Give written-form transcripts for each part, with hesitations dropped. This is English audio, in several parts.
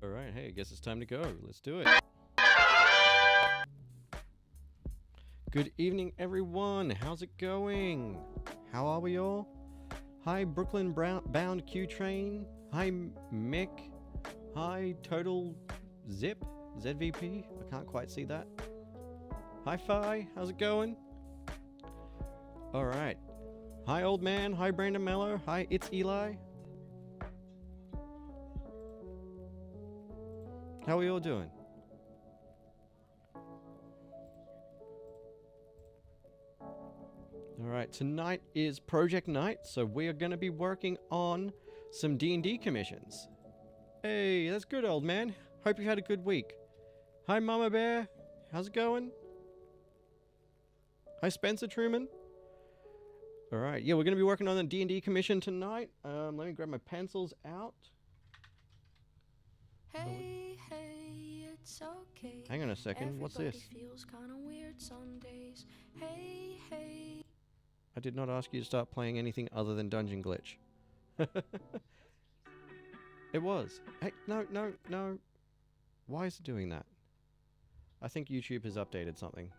Alright, hey, I guess it's time to go. Let's do it. Good evening, everyone. How's it going? How are we all? Hi, Brooklyn bound Q train. Hi, Mick. Hi, Total Zip. ZVP. I can't quite see that. Hi, Fi. How's it going? Alright. Hi, old man. Hi, Brandon Mello. Hi, it's Eli. How are you all doing? Alright, tonight is project night, so we are going to be working on some D&D commissions. Hey, that's good, old man. Hope you had a good week. Hi, Mama Bear. How's it going? Hi, Spencer Truman. Alright, yeah, we're going to be working on the D&D commission tonight. Let me grab my pencils out. Hey, it's okay. Hang on a second, what's this? Feels kinda weird some days. Hey. I did not ask you to start playing anything other than Dungeon Glitch. It was. Hey, no. Why is it doing that? I think YouTube has updated something.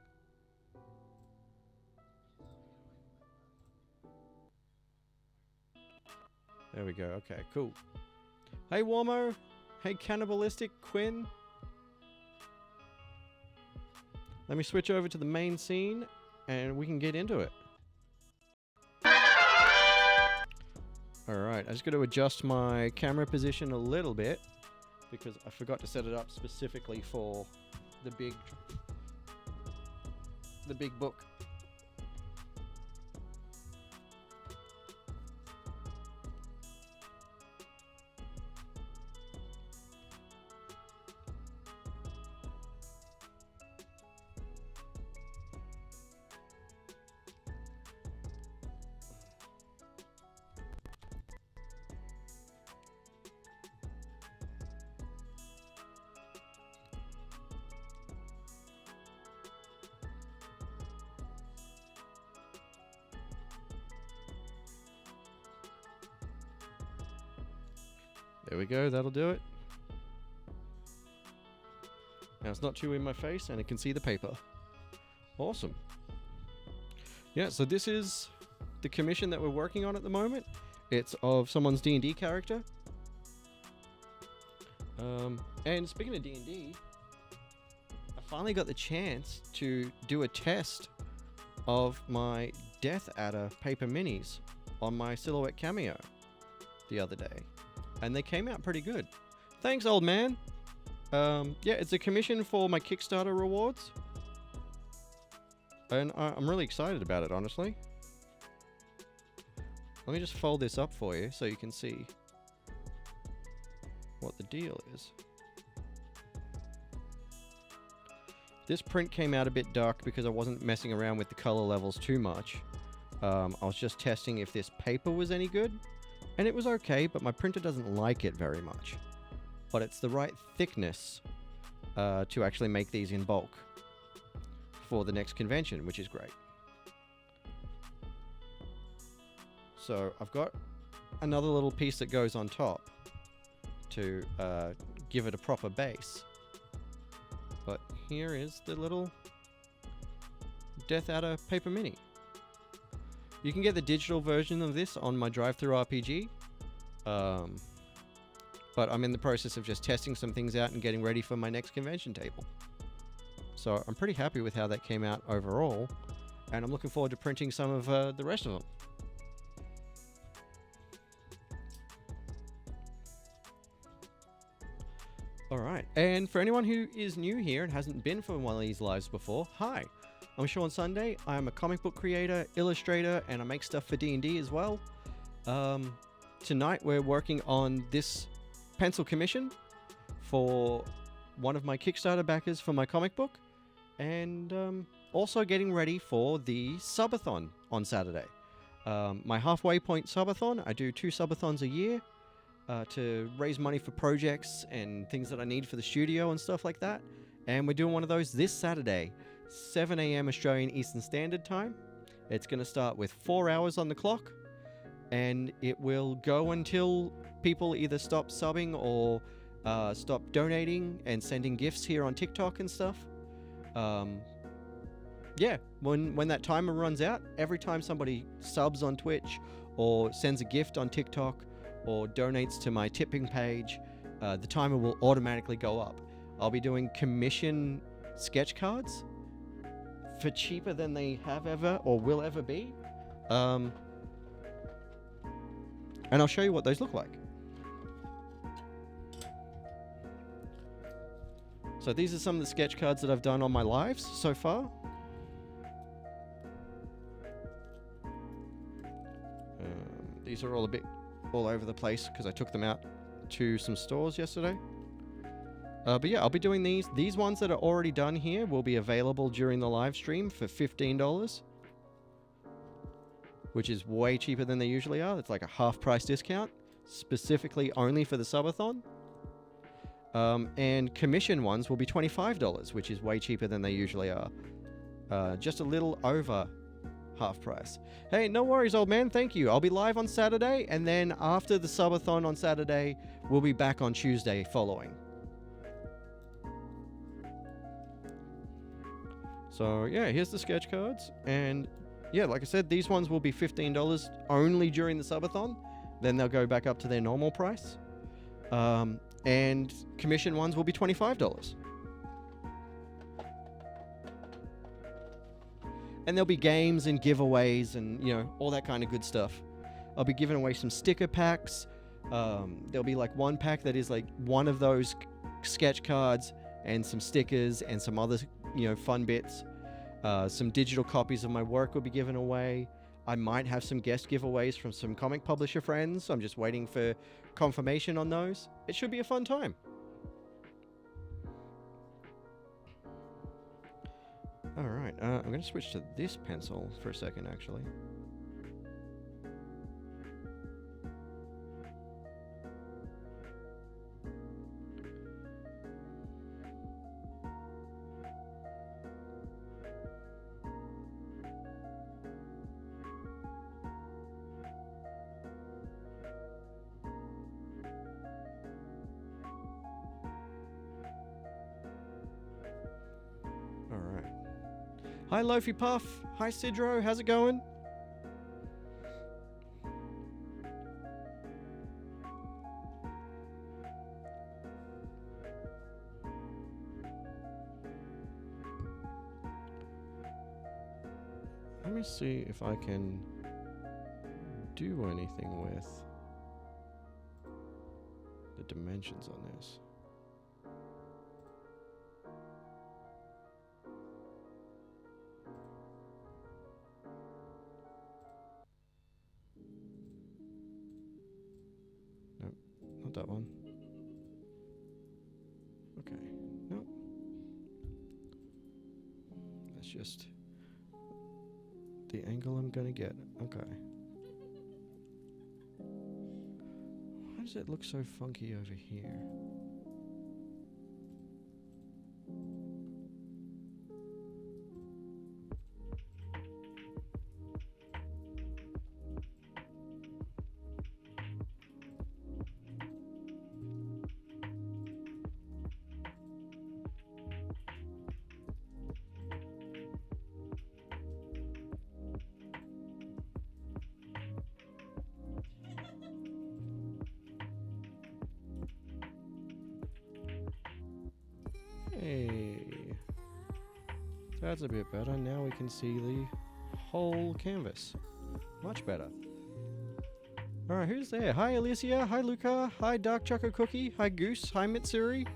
There we go. Okay, cool. Hey, Warmo. Hey, Cannibalistic Quinn. Let me switch over to the main scene and we can get into it. Alright, I just got to adjust my camera position a little bit because I forgot to set it up specifically for the big book. There we go, that'll do it. Now it's not too in my face and it can see the paper. Awesome. Yeah, so this is the commission that we're working on at the moment. It's of someone's D&D character. And speaking of D&D, I finally got the chance to do a test of my Death Adder paper minis on my Silhouette Cameo the other day. And they came out pretty good. Thanks, old man. Yeah, it's a commission for my Kickstarter rewards. And I'm really excited about it, honestly. Let me just fold this up for you so you can see what the deal is. This print came out a bit dark because I wasn't messing around with the color levels too much. I was just testing if this paper was any good. And it was okay, but my printer doesn't like it very much. But it's the right thickness to actually make these in bulk for the next convention, which is great. So I've got another little piece that goes on top to give it a proper base. But here is the little Death Adder paper mini. You can get the digital version of this on my drive-thru RPG. But I'm in the process of just testing some things out and getting ready for my next convention table. So I'm pretty happy with how that came out overall. And I'm looking forward to printing some of the rest of them. Alright, and for anyone who is new here and hasn't been for one of these lives before, hi! I'm Sean Sunday. I'm a comic book creator, illustrator, and I make stuff for D&D as well. Tonight we're working on this pencil commission for one of my Kickstarter backers for my comic book, and also getting ready for the subathon on Saturday. My halfway point subathon. I do 2 subathons a year to raise money for projects and things that I need for the studio and stuff like that. And we're doing one of those this Saturday. 7 AM Australian Eastern Standard Time. It's going to start with 4 hours on the clock, and it will go until people either stop subbing or stop donating and sending gifts here on TikTok and stuff. Yeah, when that timer runs out, every time somebody subs on Twitch or sends a gift on TikTok or donates to my tipping page, the timer will automatically go up. I'll be doing commission sketch cards for cheaper than they have ever or will ever be. And I'll show you what those look like. So these are some of the sketch cards that I've done on my lives so far. These are all a bit all over the place because I took them out to some stores yesterday. But yeah, I'll be doing these. These ones that are already done here will be available during the live stream for $15, which is way cheaper than they usually are. It's like a half price discount, specifically only for the subathon. And commission ones will be $25, which is way cheaper than they usually are. Just a little over half price. Hey, no worries, old man. Thank you. I'll be live on Saturday, and then after the subathon on Saturday, we'll be back on Tuesday following. So yeah, here's the sketch cards, and yeah, like I said, these ones will be $15 only during the subathon. Then they'll go back up to their normal price. And commission ones will be $25. And there'll be games and giveaways and, you know, all that kind of good stuff. I'll be giving away some sticker packs. There'll be like one pack that is like one of those sketch cards and some stickers and some other, you know, fun bits. Some digital copies of my work will be given away. I might have some guest giveaways from some comic publisher friends. I'm just waiting for confirmation on those. It should be a fun time. All right, I'm going to switch to this pencil for a second, actually. Hi, Loafy Puff. Hi, Sidro. How's it going? Let me see if I can do anything with the dimensions on this. Not that one. Okay. Nope. That's just the angle I'm gonna get. Okay. Why does it look so funky over here? Hey, that's a bit better. Now we can see the whole canvas. Much better. Alright, who's there? Hi Alicia, hi Luca, hi Dark Choco Cookie, hi Goose, hi Mitsuri.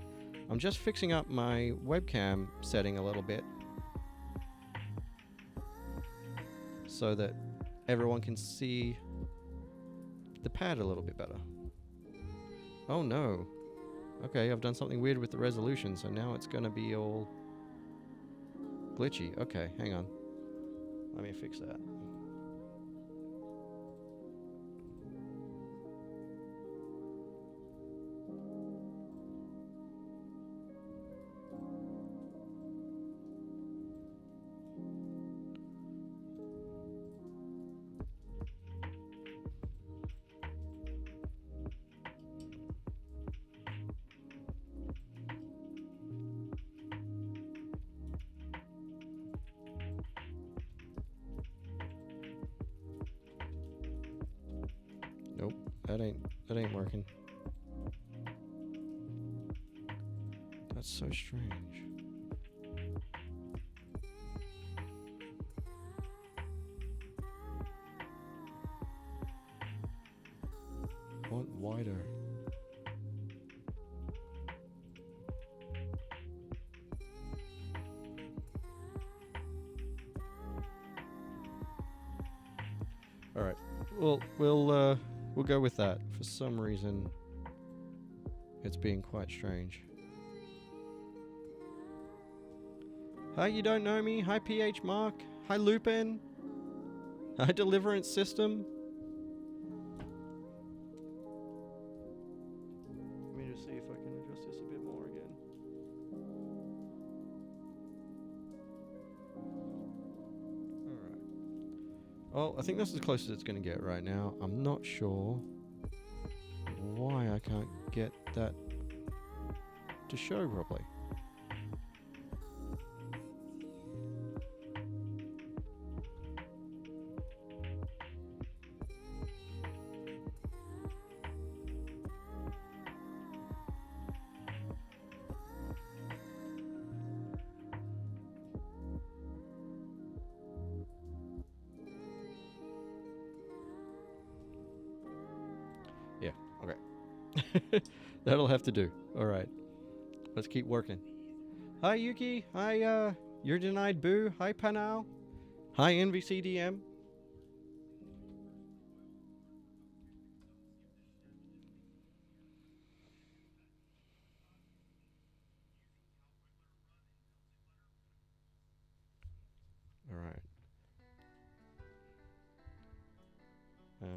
I'm just fixing up my webcam setting a little bit so that everyone can see the pad a little bit better. Oh no. Okay, I've done something weird with the resolution, so now it's gonna be all glitchy. Okay, hang on. Let me fix that. that ain't working. That's so strange. Want wider. All right. Well, we'll go with that. For some reason, it's being quite strange. Hi, you don't know me. Hi, PH Mark. Hi, Lupin. Hi, Deliverance System. Let me just see if I can adjust this a bit more again. Alright. Well, I think that's as close as it's going to get right now. I'm not sure why I can't get that to show properly. Yeah, okay. That'll have to do. Alright. Let's keep working. Hi, Yuki. Hi, You're Denied Boo. Hi, Panal. Hi, NVCDM. Alright. How to...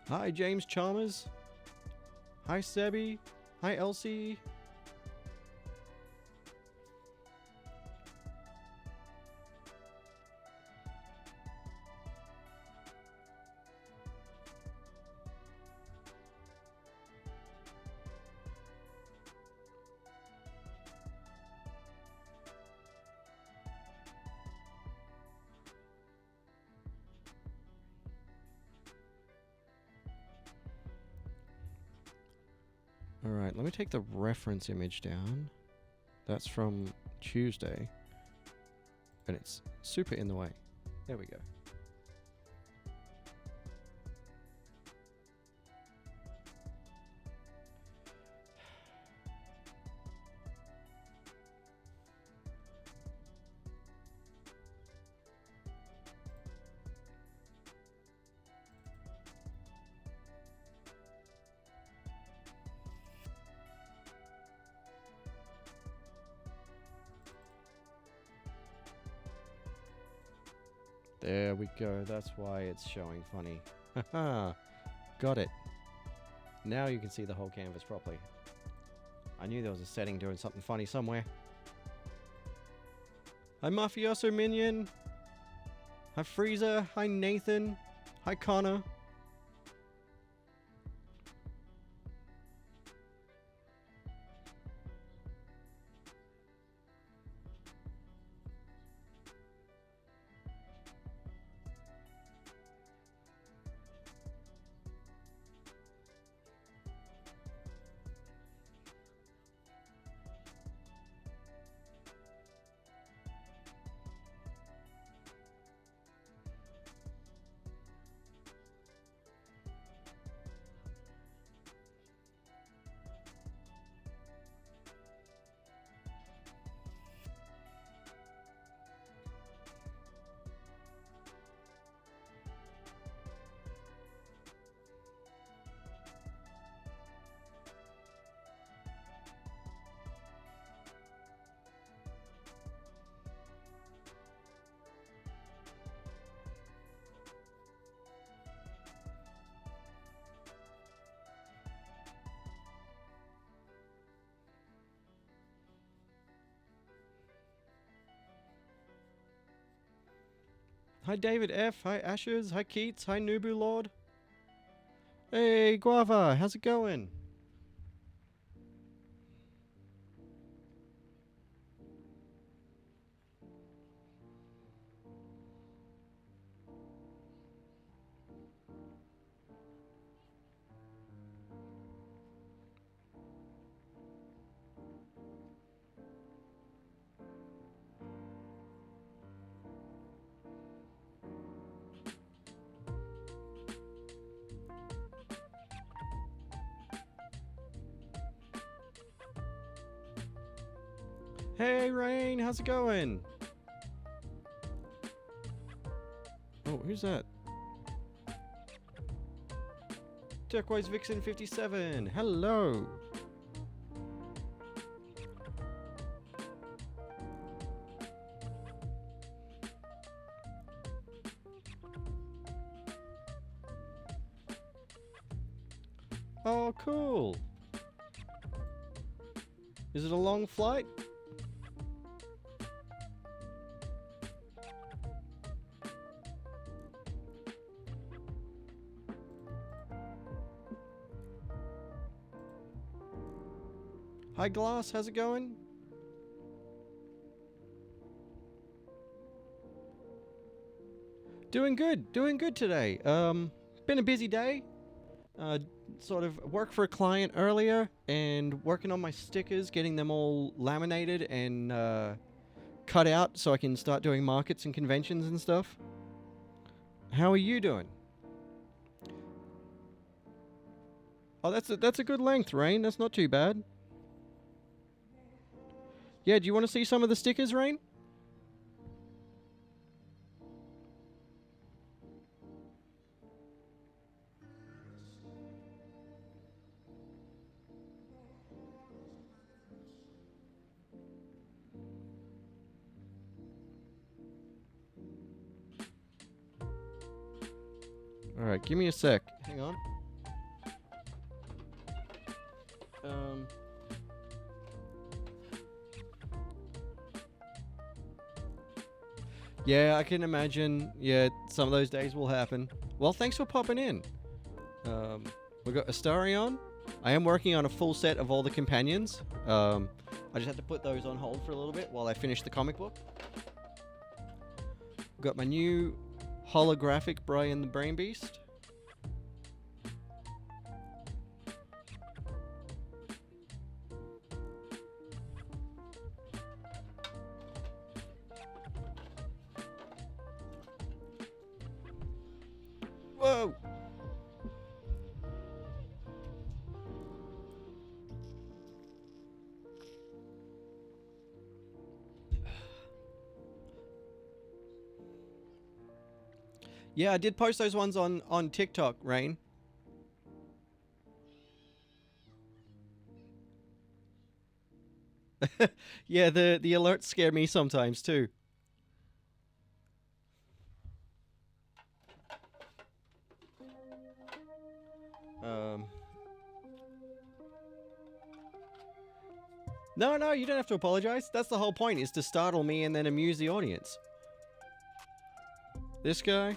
Hi, James Chalmers. Hi, Sebi. Hi, Elsie. Alright, let me take the reference image down. That's from Tuesday. And it's super in the way. There we go. There we go. That's why it's showing funny. Haha. Got it. Now you can see the whole canvas properly. I knew there was a setting doing something funny somewhere. Hi, Mafioso Minion. Hi, Freezer. Hi, Nathan. Hi, Connor. Hi David F. Hi Ashes. Hi Keats. Hi Nubu Lord. Hey Guava, how's it going? Hey Rain, how's it going? Oh, who's that? Turquoise Vixen 57. Hello. Oh, cool. Is it a long flight? Hi Glass, how's it going? Doing good today. Been a busy day. Sort of worked for a client earlier and working on my stickers, getting them all laminated and cut out so I can start doing markets and conventions and stuff. How are you doing? Oh, that's a good length, Rain. That's not too bad. Yeah, do you want to see some of the stickers, Rain? All right, give me a sec. Hang on. Yeah, I can imagine. Yeah, some of those days will happen. Well, thanks for popping in. We've got Astarion. I am working on a full set of all the companions. I just had to put those on hold for a little bit while I finish the comic book. Got my new holographic Brian the Brain Beast. Whoa! Yeah, I did post those ones on TikTok, Rain. Yeah, the alerts scare me sometimes too. Um, no, you don't have to apologize. That's the whole point, is to startle me and then amuse the audience. This guy.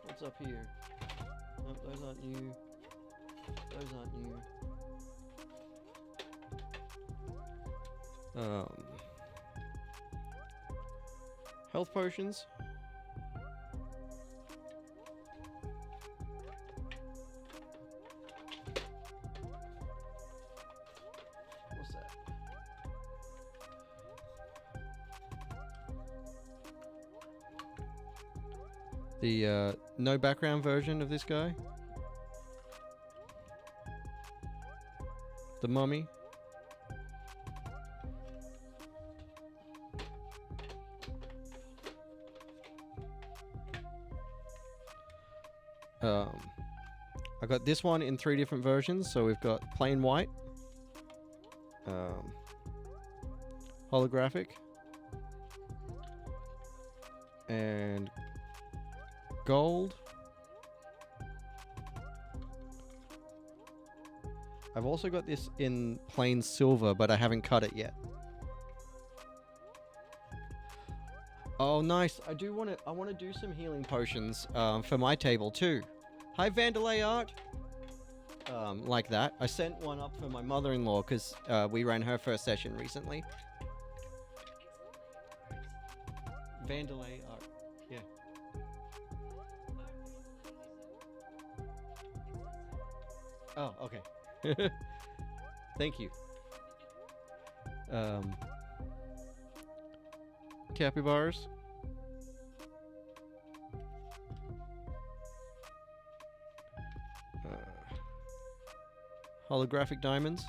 What's up here? Nope, those aren't new. Those aren't new. Health potions. What's that? The no background version of this guy. The mummy. I got this one in 3 different versions. So we've got plain white, holographic, and gold. I've also got this in plain silver, but I haven't cut it yet. Oh, nice. I want to do some healing potions for my table too. Hi, Vandalay Art. Like that. I sent one up for my mother-in-law because we ran her first session recently. Vandalay Art. Yeah. Oh, okay. Thank you. Capybaras. Holographic diamonds.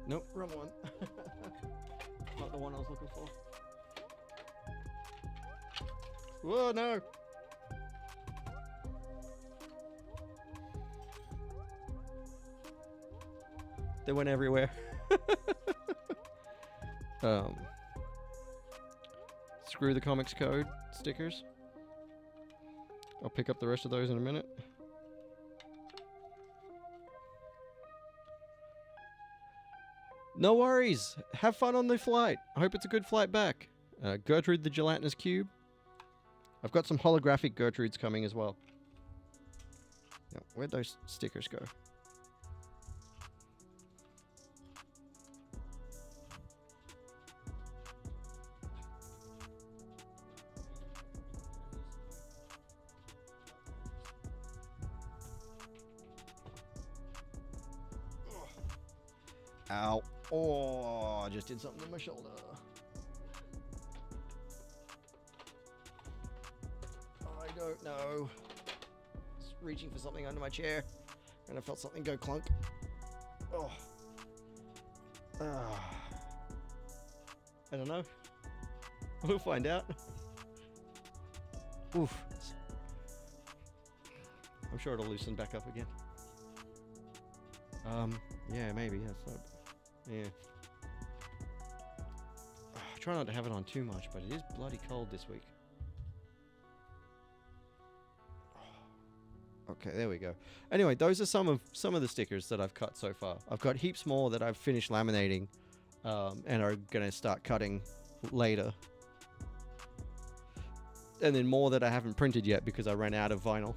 Nope, wrong one. Not the one I was looking for. Whoa, no! They went everywhere. Screw the comics code stickers. I'll pick up the rest of those in a minute. No worries. Have fun on the flight. I hope it's a good flight back. Gertrude the gelatinous cube. I've got some holographic Gertrudes coming as well. Now, where'd those stickers go? Ow. Oh, I just did something to my shoulder. I don't know. Just reaching for something under my chair, and I felt something go clunk. Oh. I don't know. We'll find out. Oof. I'm sure it'll loosen back up again. Yeah, maybe. Yeah. Try not to have it on too much, but it is bloody cold this week. Okay, there we go. Anyway, those are some of the stickers that I've cut so far. I've got heaps more that I've finished laminating, and are gonna start cutting later. And then more that I haven't printed yet because I ran out of vinyl.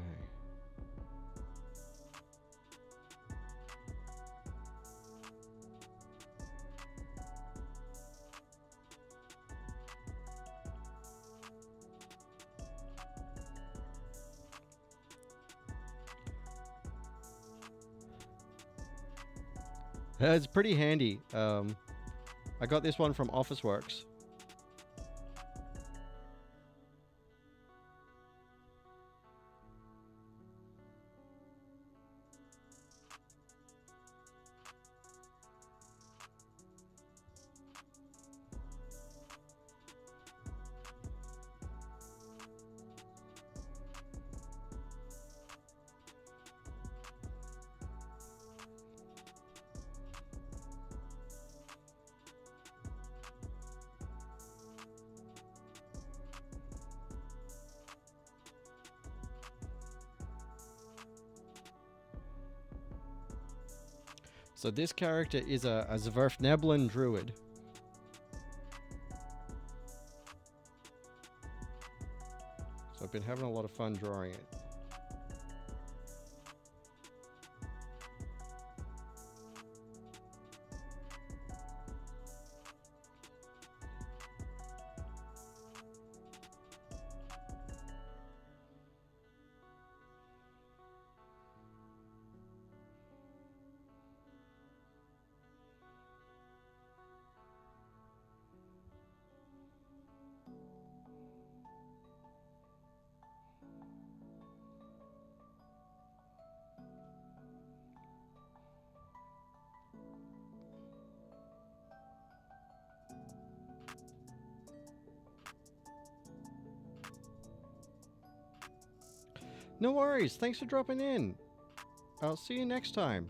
Okay. It's pretty handy. I got this one from Officeworks. So this character is a Zverfneblin druid. So I've been having a lot of fun drawing it. No worries. Thanks for dropping in. I'll see you next time.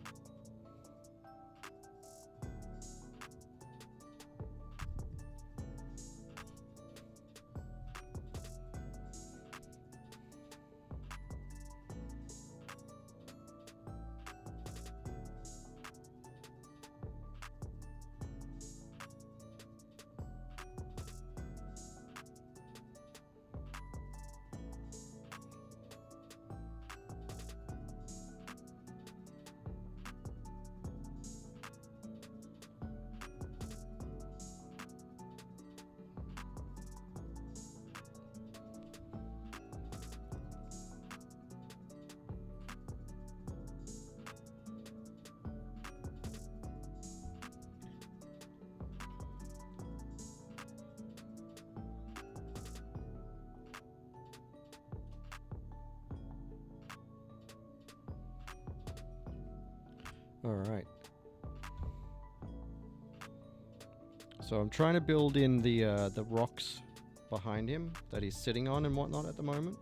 All right. So I'm trying to build in the rocks behind him that he's sitting on and whatnot at the moment.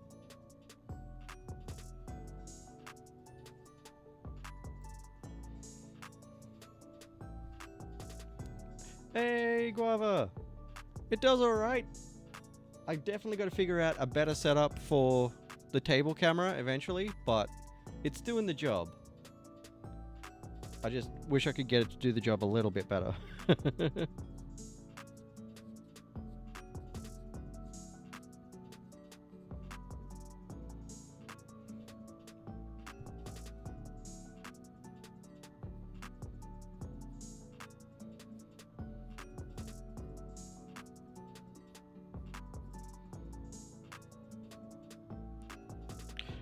Hey, Guava! It does alright. I definitely got to figure out a better setup for the table camera eventually, but it's doing the job. I just wish I could get it to do the job a little bit better.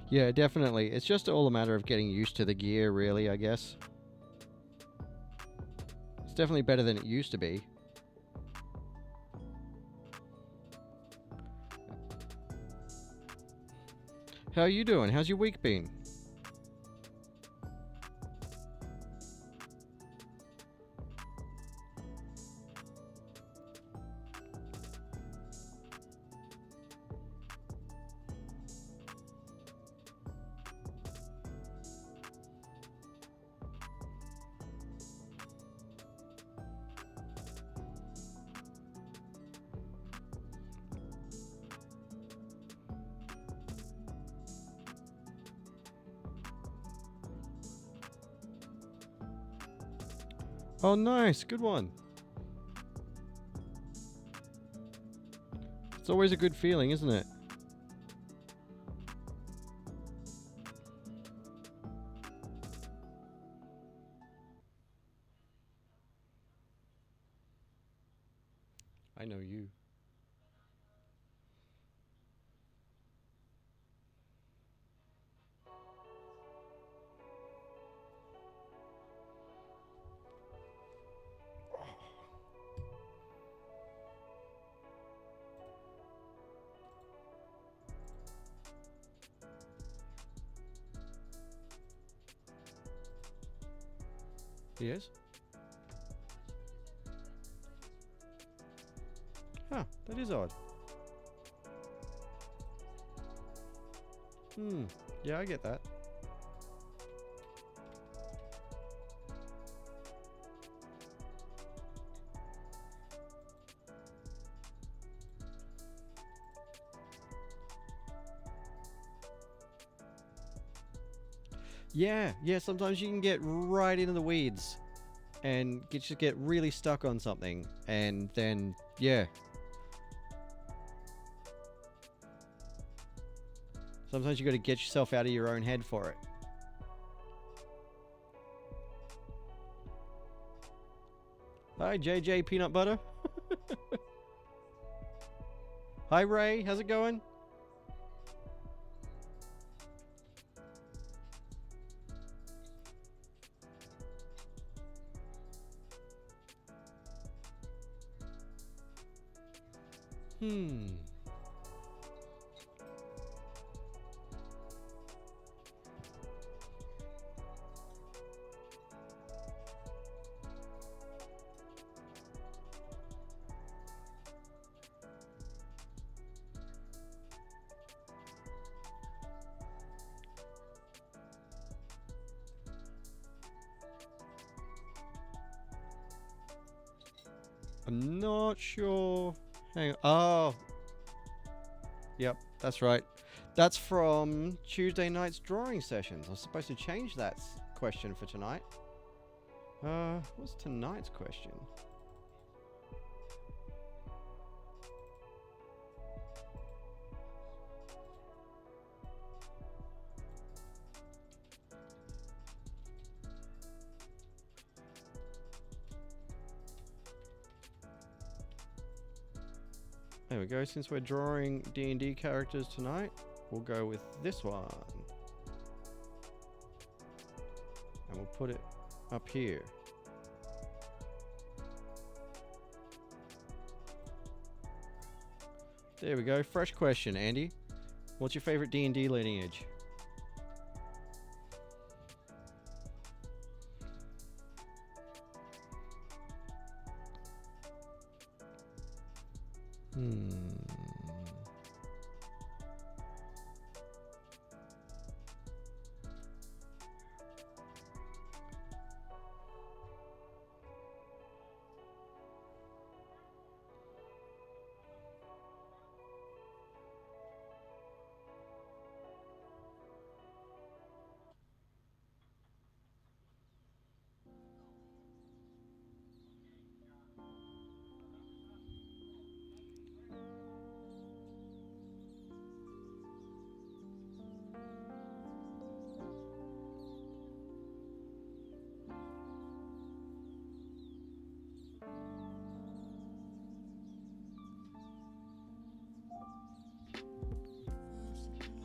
Yeah, definitely. It's just all a matter of getting used to the gear, really, I guess. It's definitely better than it used to be. How are you doing? How's your week been? Oh, nice. Good one. It's always a good feeling, isn't it? I know you. Yes? Huh, that is odd. Yeah, I get that. Yeah, sometimes you can get right into the weeds and just get really stuck on something, and then, yeah. Sometimes you got to get yourself out of your own head for it. Hi, JJ Peanut Butter. Hi, Ray. How's it going? I'm not sure. Hang on. Oh. Yep, that's right. That's from Tuesday night's drawing sessions. I was supposed to change that question for tonight. What's tonight's question? There we go. Since we're drawing D&D characters tonight, we'll go with this one. And we'll put it up here. There we go. Fresh question, Andy. What's your favorite D&D lineage?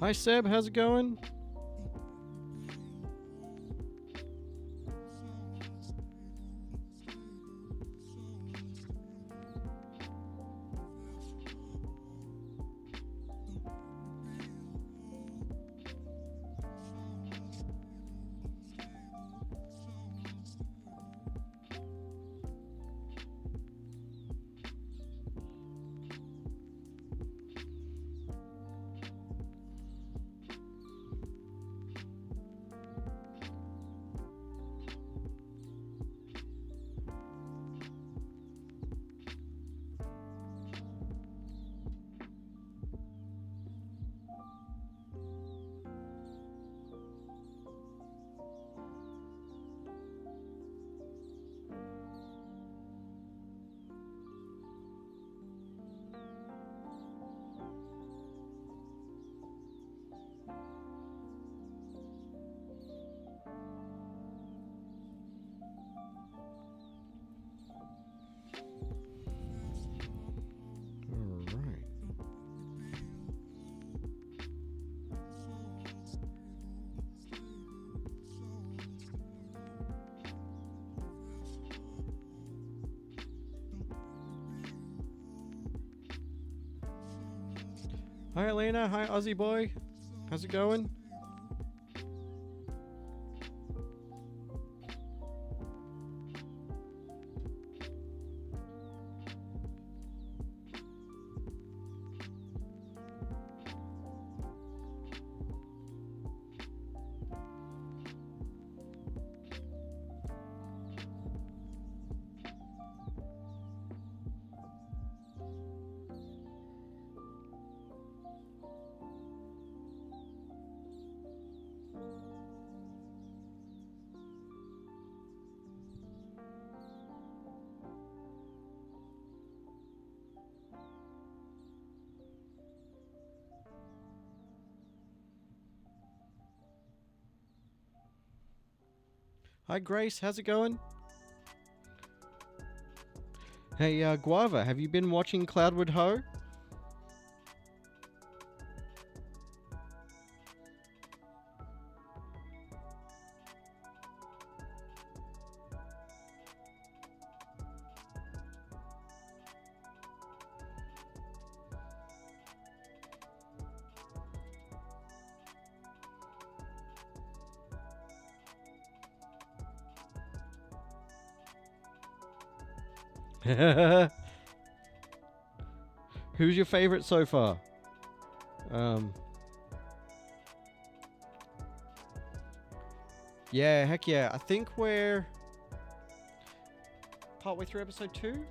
Hi Seb, how's it going? Hi Elena, hi Aussie boy. How's it going? Hi Grace, how's it going? Hey Guava, have you been watching Cloudwood Ho? Who's your favorite so far? Yeah, heck yeah. I think we're partway through episode 2.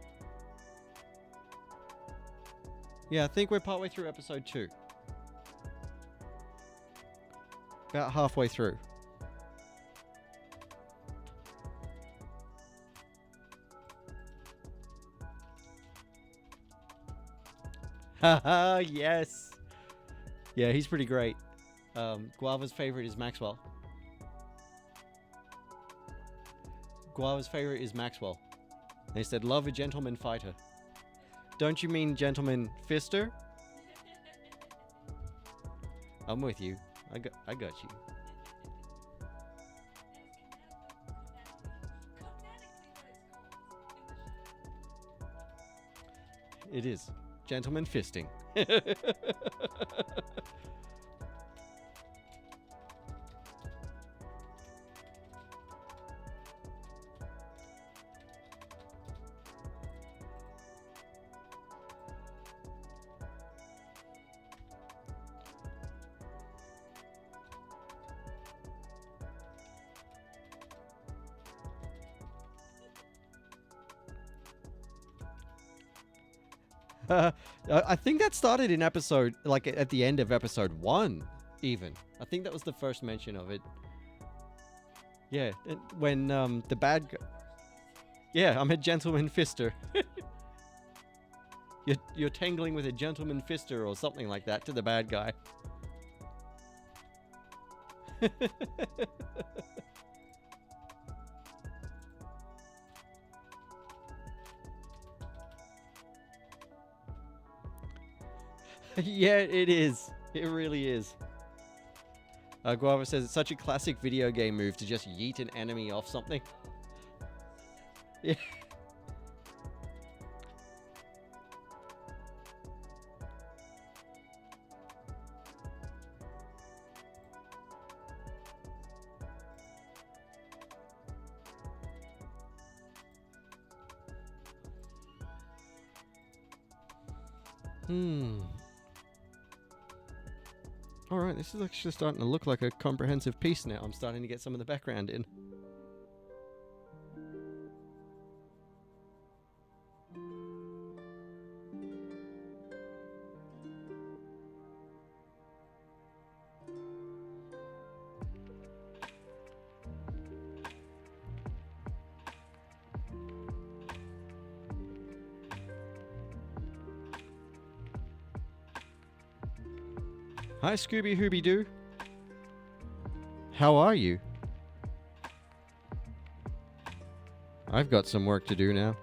Yeah, I think we're partway through episode 2. About halfway through. Haha, yes. Yeah, he's pretty great. Guava's favorite is Maxwell. Guava's favorite is Maxwell. They said, love a gentleman fighter. Don't you mean gentleman fister? I'm with you. I got you. It is. Gentleman fisting. I think that started in episode, like at the end of episode 1, even. I think that was the first mention of it. Yeah, when the bad guy... Yeah, I'm a gentleman fister. You're tangling with a gentleman fister or something like that to the bad guy. Yeah, it is. It really is. Guava says it's such a classic video game move to just yeet an enemy off something. Yeah. Alright, this is actually starting to look like a comprehensive piece now. I'm starting to get some of the background in. Hi, Scooby Hooby Doo. How are you? I've got some work to do now.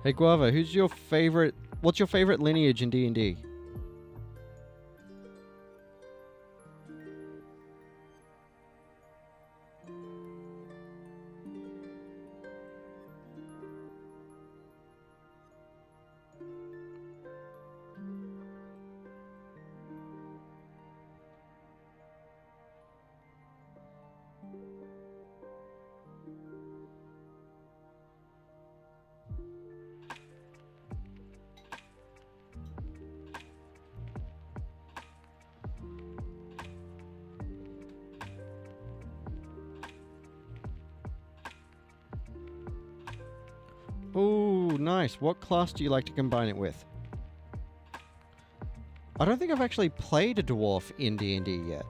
Hey Guava, what's your favorite lineage in D&D? Oh, nice. What class do you like to combine it with? I don't think I've actually played a dwarf in D&D yet.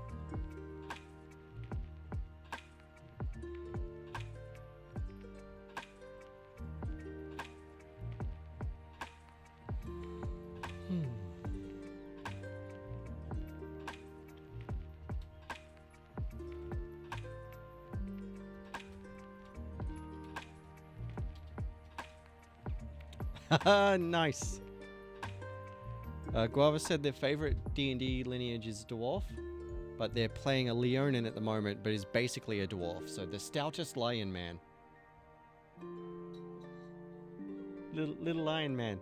Nice. Guava said their favorite D&D lineage is dwarf, but they're playing a Leonin at the moment, but is basically a dwarf, so the stoutest lion man. Little lion man.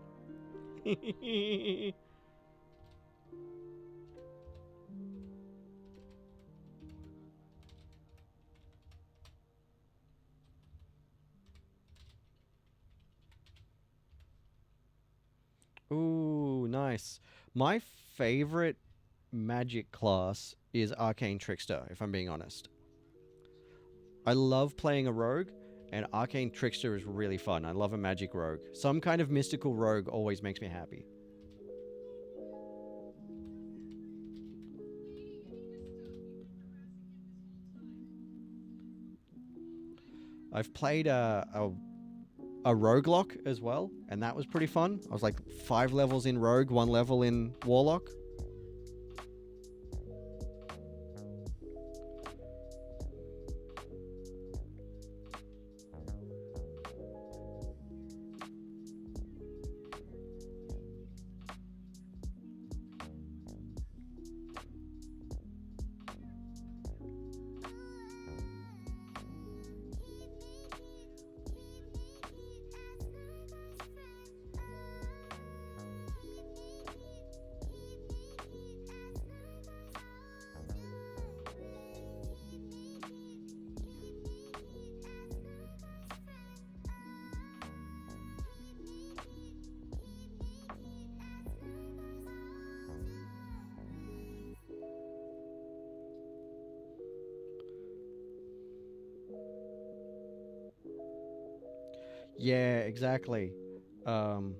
Ooh, nice. My favorite magic class is Arcane Trickster, if I'm being honest. I love playing a rogue, and Arcane Trickster is really fun. I love a magic rogue. Some kind of mystical rogue always makes me happy. I've played a roguelock as well, and that was pretty fun. I was like 5 levels in rogue, 1 level in warlock. Yeah, exactly. Um,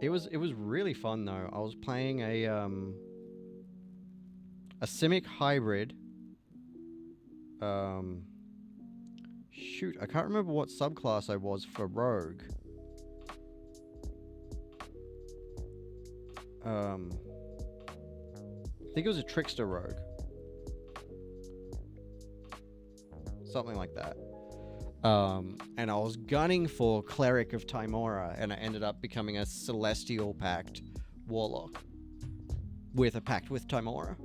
it was really fun though. I was playing a Simic hybrid. Um, shoot, I can't remember what subclass I was for rogue. Um, I think it was a trickster rogue, something like that. And I was gunning for Cleric of Timora, and I ended up becoming a Celestial Pact Warlock with a pact with Timora.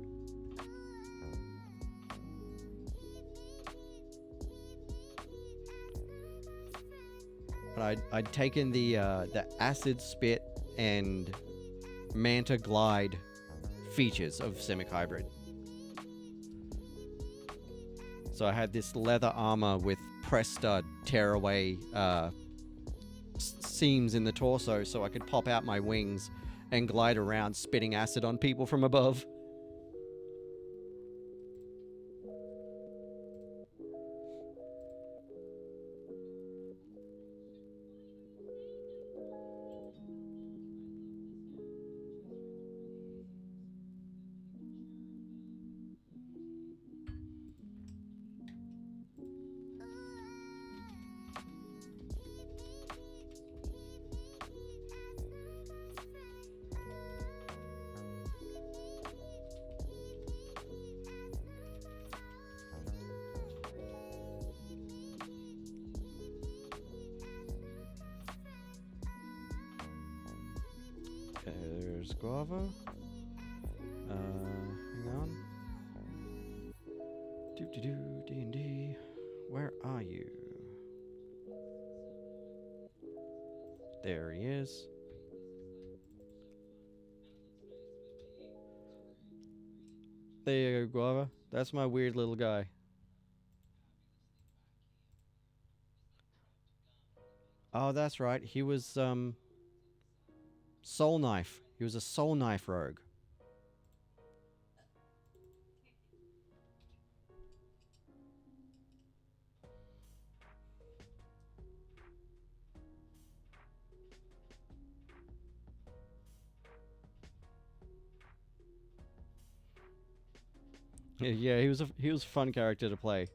But I'd taken the Acid Spit and Manta Glide features of Simic Hybrid. So I had this leather armor with press stud tear away seams in the torso so I could pop out my wings and glide around spitting acid on people from above. Okay, there's Guava. Hang on. D&D. Where are you? There he is. There you go, Guava. That's my weird little guy. Oh, that's right. He was Soul Knife. He was a Soul Knife rogue. Yeah, he was a fun character to play.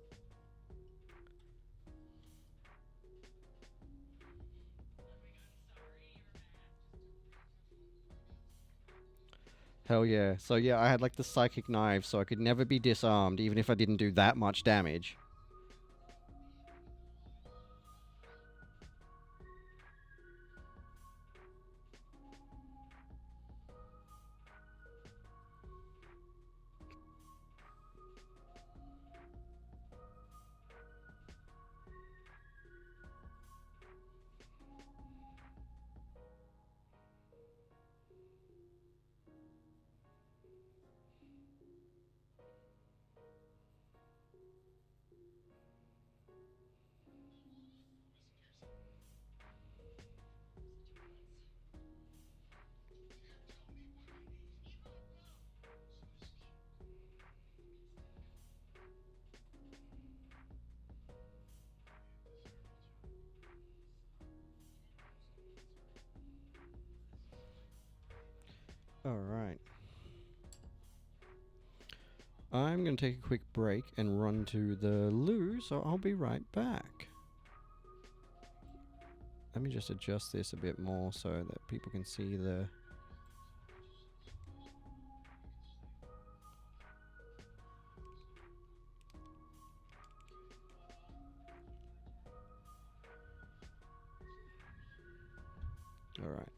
Hell yeah. So yeah, I had like the psychic knife, so I could never be disarmed, even if I didn't do that much damage. Alright. I'm going to take a quick break and run to the loo, so I'll be right back. Let me just adjust this a bit more so that people can see the... Alright.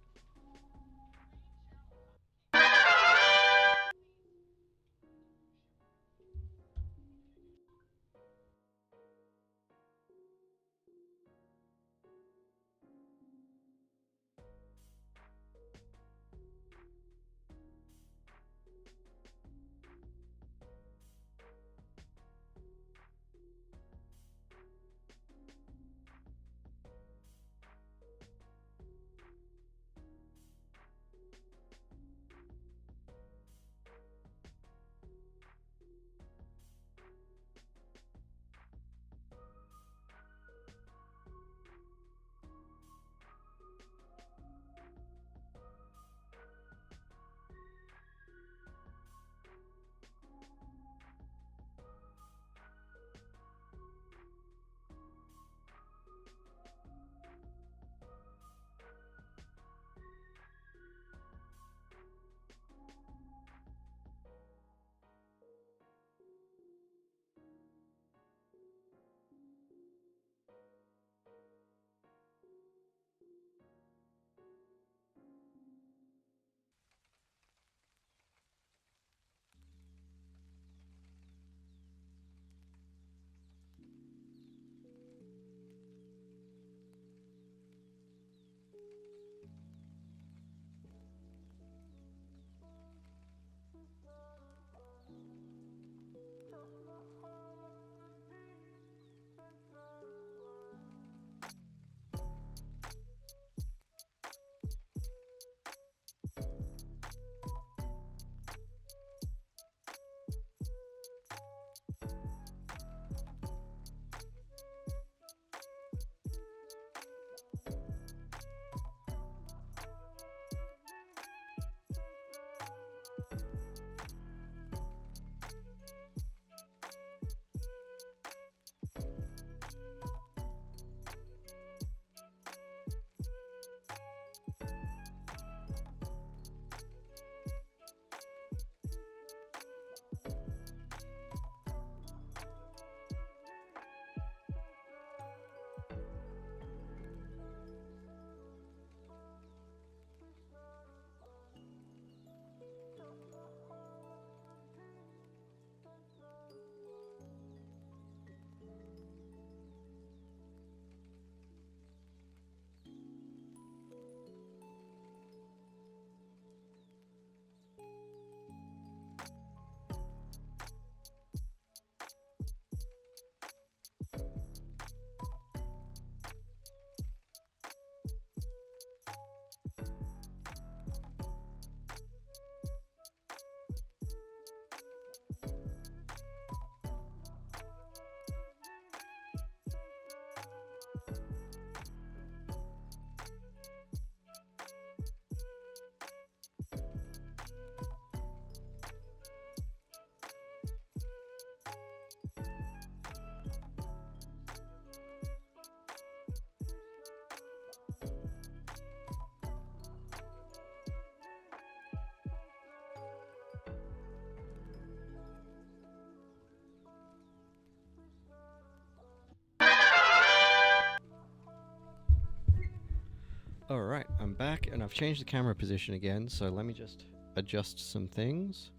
Alright, I'm back and I've changed the camera position again, so let me just adjust some things.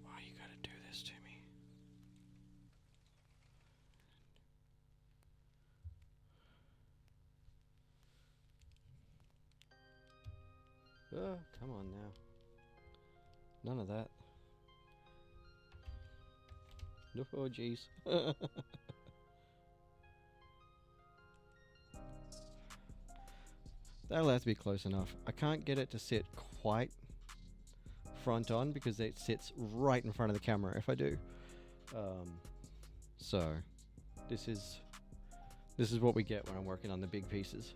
Why you gotta do this to me? Oh, come on now. None of that. Oh, jeez. That'll have to be close enough. I can't get it to sit quite front on because it sits right in front of the camera if I do. So, this is This is what we get when I'm working on the big pieces.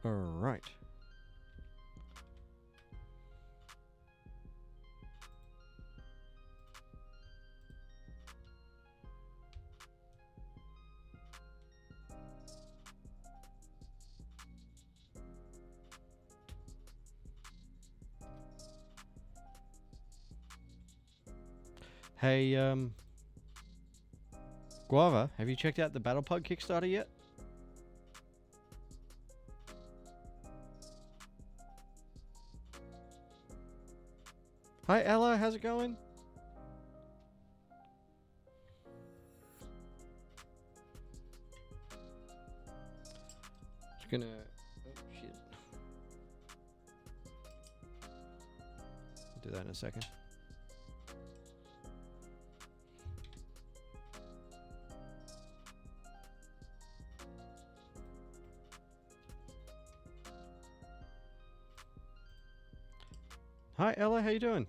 All right. Hey, Guava, have you checked out the Battle Pug Kickstarter yet? Hi, Ella, how's it going? Just gonna... Oh, shit. I'll do that in a second. Hi, Ella, how you doing?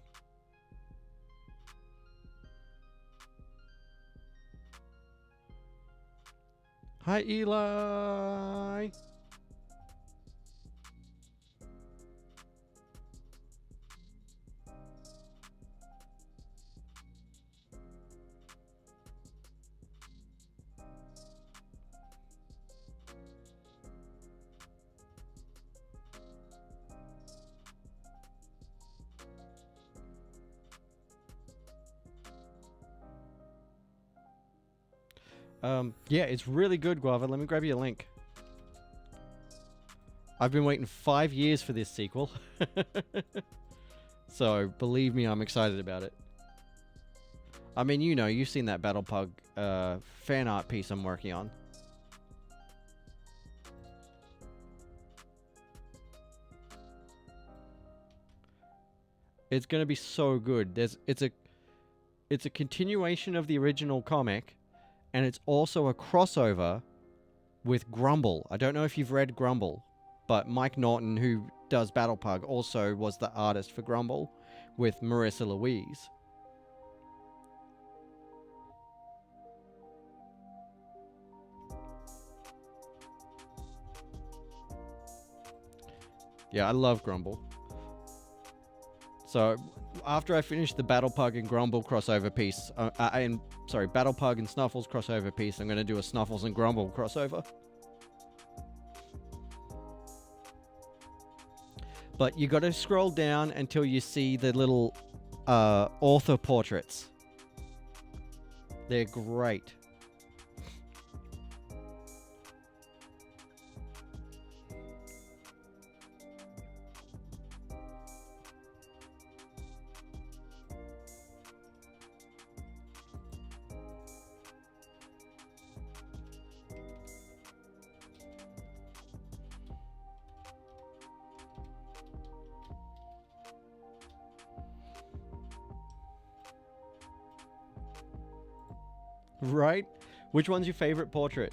Hi, Eli. Yeah, it's really good, Guava. Let me grab you a link. I've been waiting 5 years for this sequel. So, believe me, I'm excited about it. I mean, you know, you've seen that Battle Pug fan art piece I'm working on. It's going to be so good. It's a continuation of the original comic, and it's also a crossover with Grumble. I don't know if you've read Grumble, but Mike Norton, who does Battle Pug, also was the artist for Grumble with Marissa Louise. Yeah, I love Grumble. So, after I finish the Battle Pug and Grumble crossover piece, Battle Pug and Snuffles crossover piece, I'm going to do a Snuffles and Grumble crossover. But you got to scroll down until you see the little author portraits. They're great. Right? Which one's your favorite portrait?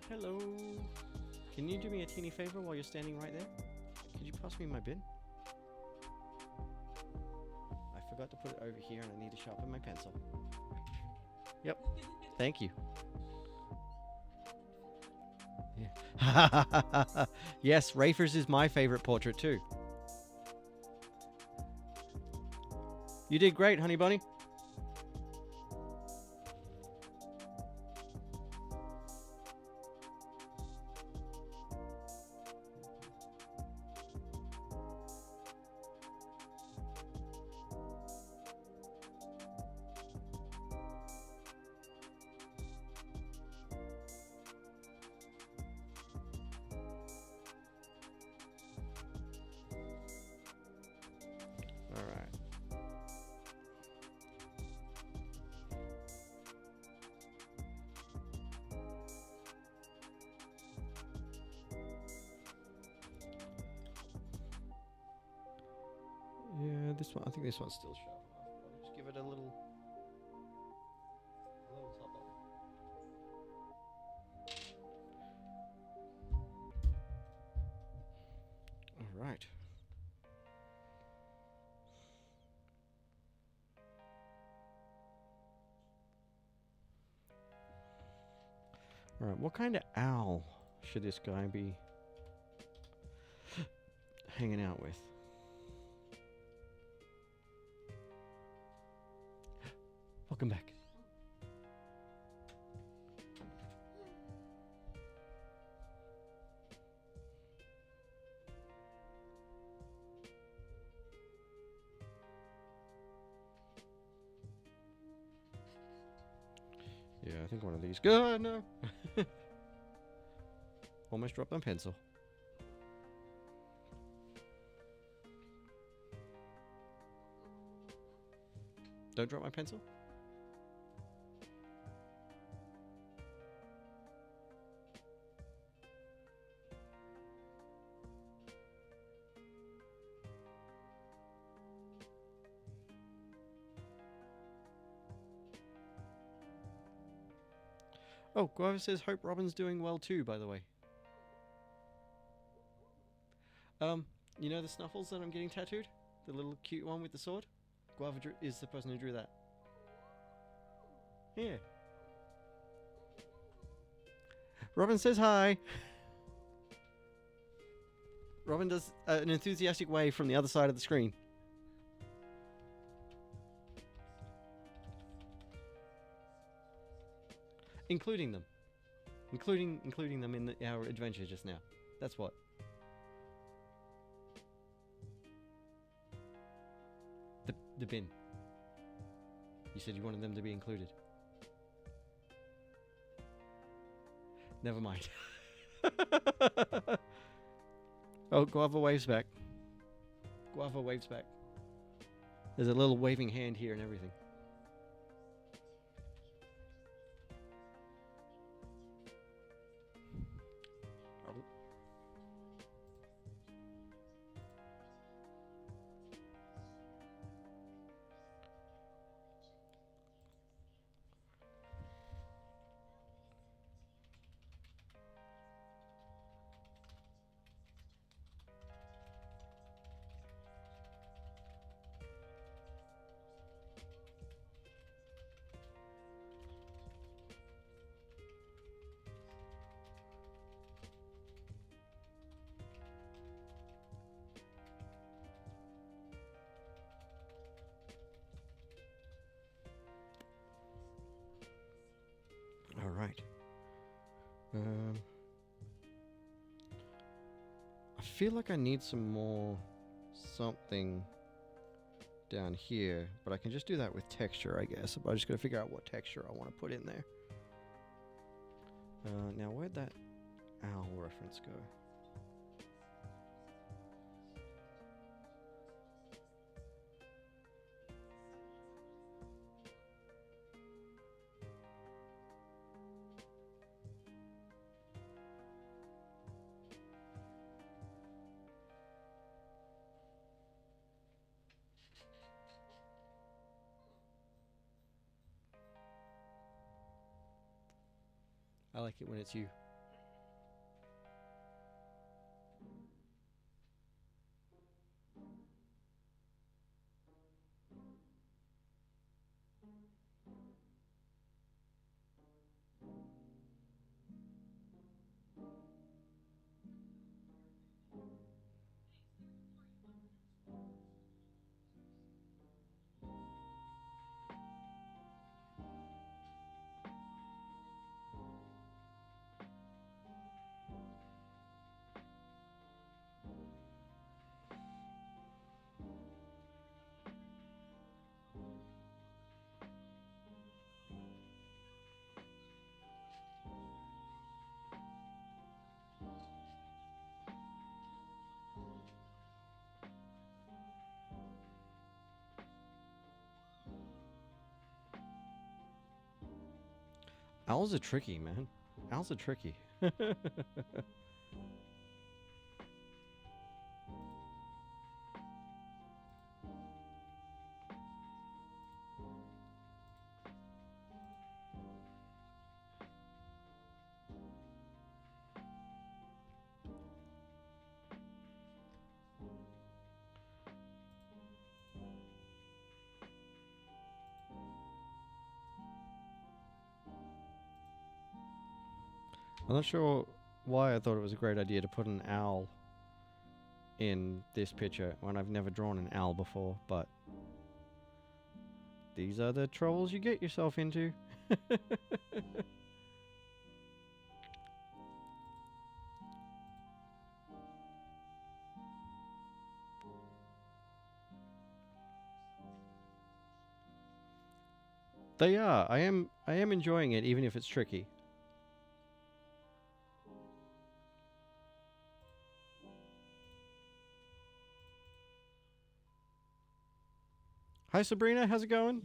Hello. Can you do me a teeny favor while you're standing right there? Could you pass me my bin? I forgot to put it over here and I need to sharpen my pencil. Yep. Thank you. Yes, Rafer's is my favorite portrait too. You did great, honey bunny. All right. Yeah, this one. I think this one's still sharp enough. I'll just give it a little top up. All right. All right. What kind of owl should this guy be hanging out with? Welcome back. Yeah, I think one of these. Good, no. Almost dropped my pencil. Don't drop my pencil. Oh, Guava says hope Robin's doing well too, by the way. You know the snuffles that I'm getting tattooed? The little cute one with the sword? Guava is the person who drew that. Yeah. Robin says hi. Robin does an enthusiastic wave from the other side of the screen. Including them. Including them in our adventure just now. That's what. The bin. You said you wanted them to be included. Never mind. Oh, Guava waves back. Guava waves back. There's a little waving hand here and everything. All right. I feel like I need some more something down here, but I can just do that with texture, I guess. But I just gotta figure out what texture I want to put in there. Now, where'd that owl reference go? I like it when it's you. Owls are tricky, man. Owls are tricky. I'm not sure why I thought it was a great idea to put an owl in this picture when I've never drawn an owl before, but these are the troubles you get yourself into. They are. I am enjoying it, even if it's tricky. Hi Sabrina, how's it going?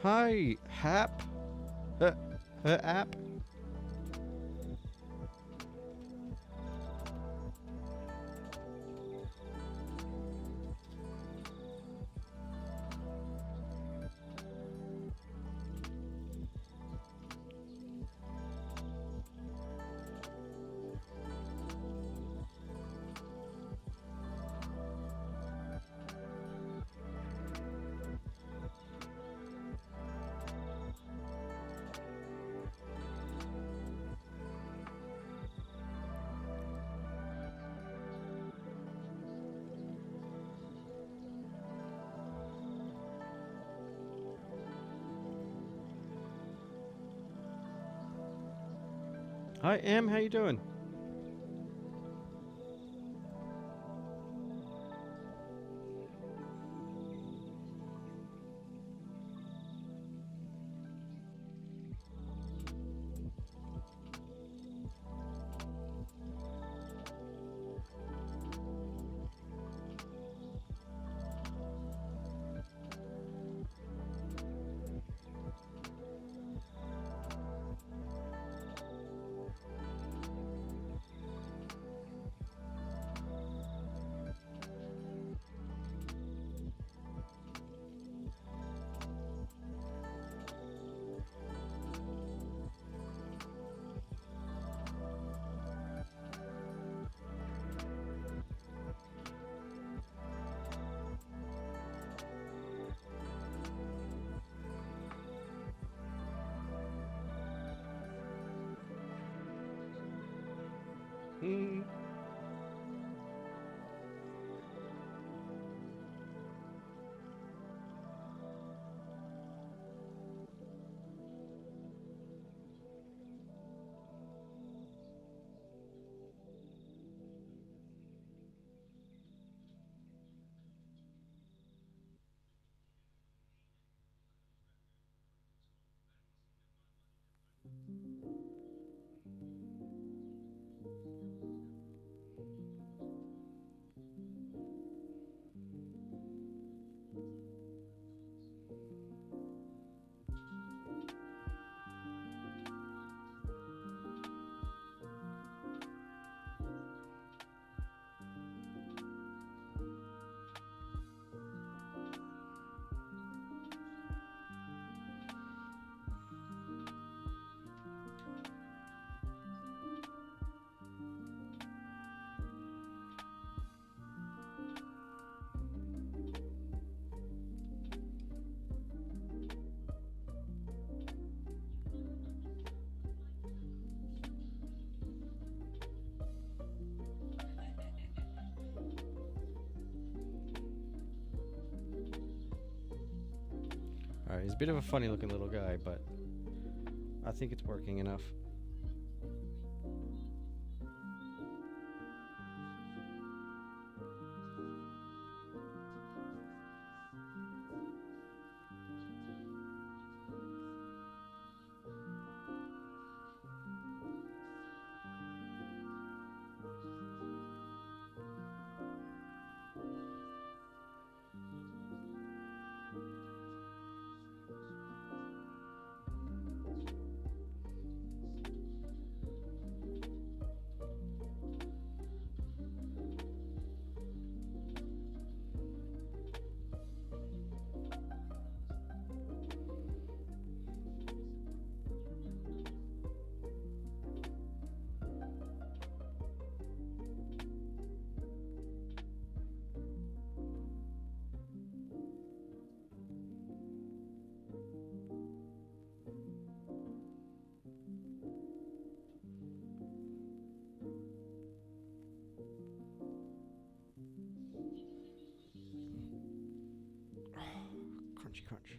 Hi, Hap. App. Hi, Em. How you doing? Hmm. Alright, he's a bit of a funny looking little guy, but I think it's working enough. Crunchy crunch.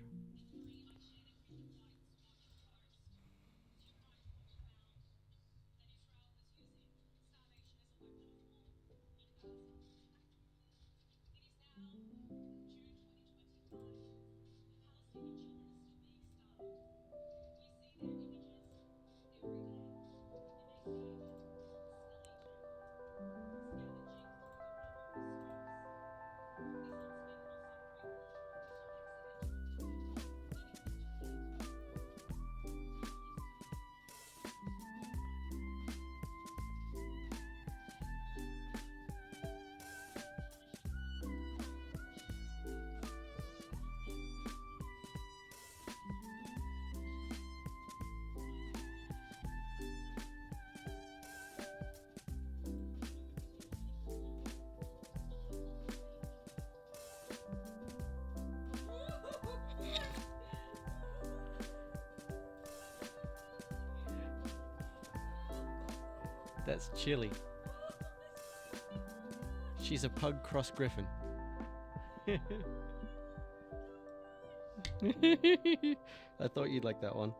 That's Chili. She's a pug cross griffin. I thought you'd like that one.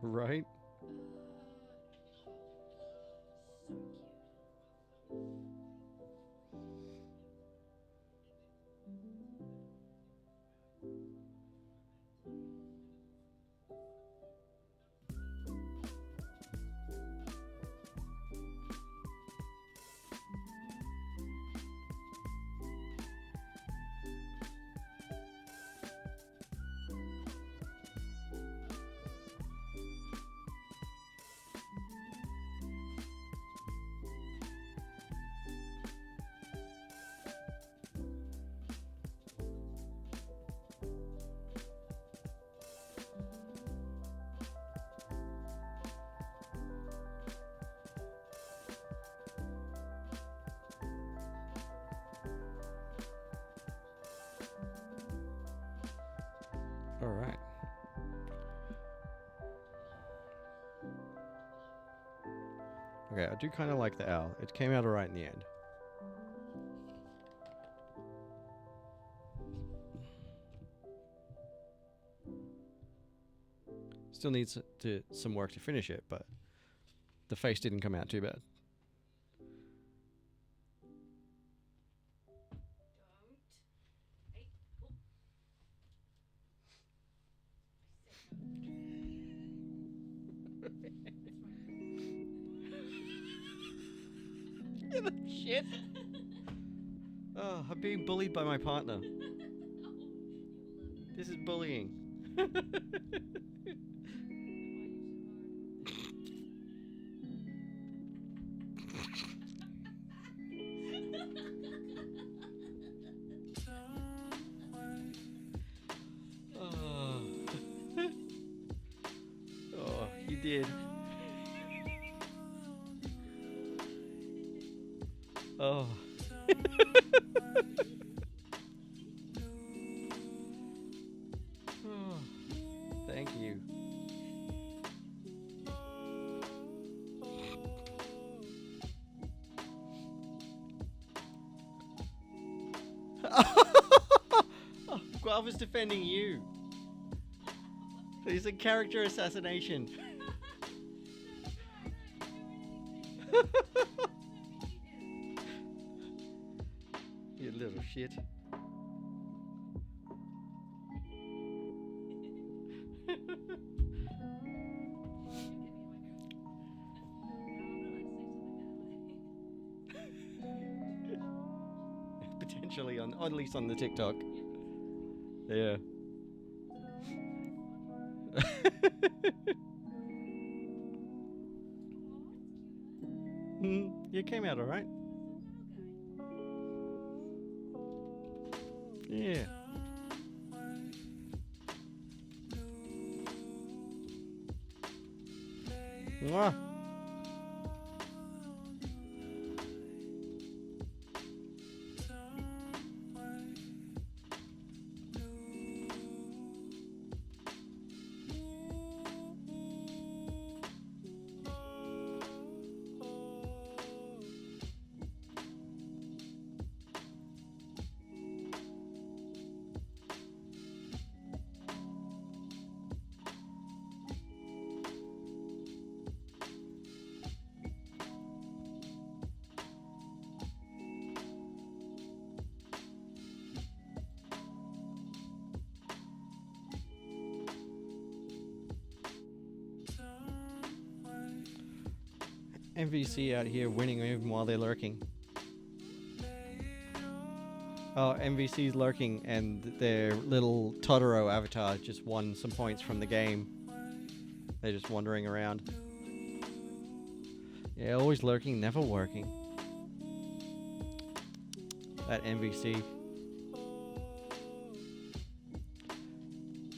Right? All right. Okay, I do kind of like the owl. It came out alright in the end. Still needs some work to finish it, but the face didn't come out too bad. Shit. Oh, I'm being bullied by my partner. This is bullying. Oh. Oh, you did. Oh. Oh. Thank you. Oh, Guava's defending you. He's a character assassination. You little shit. Potentially on at least on the TikTok. Yeah. You came out alright. Yeah. Mwah. MVC out here winning even while they're lurking. Oh, MVC's lurking and their little Totoro avatar just won some points from the game. They're just wandering around. Yeah, always lurking, never working. That MVC.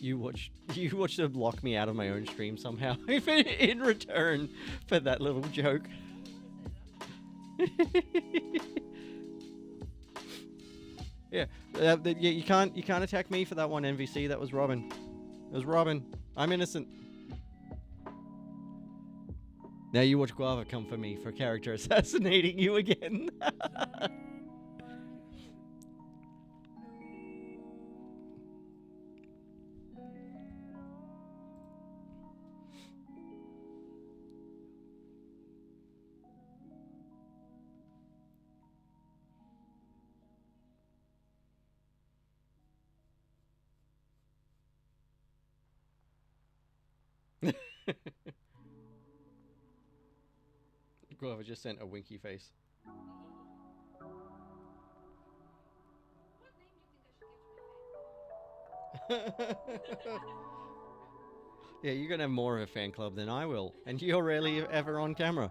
You watched them lock me out of my own stream somehow in return for that little joke. Yeah, you can't attack me for that one, MVC. That was Robin. It was Robin. I'm innocent. Now you watch Guava come for me for character assassinating you again. Guava just sent a winky face. Yeah, you're gonna have more of a fan club than I will, and you're rarely ever on camera.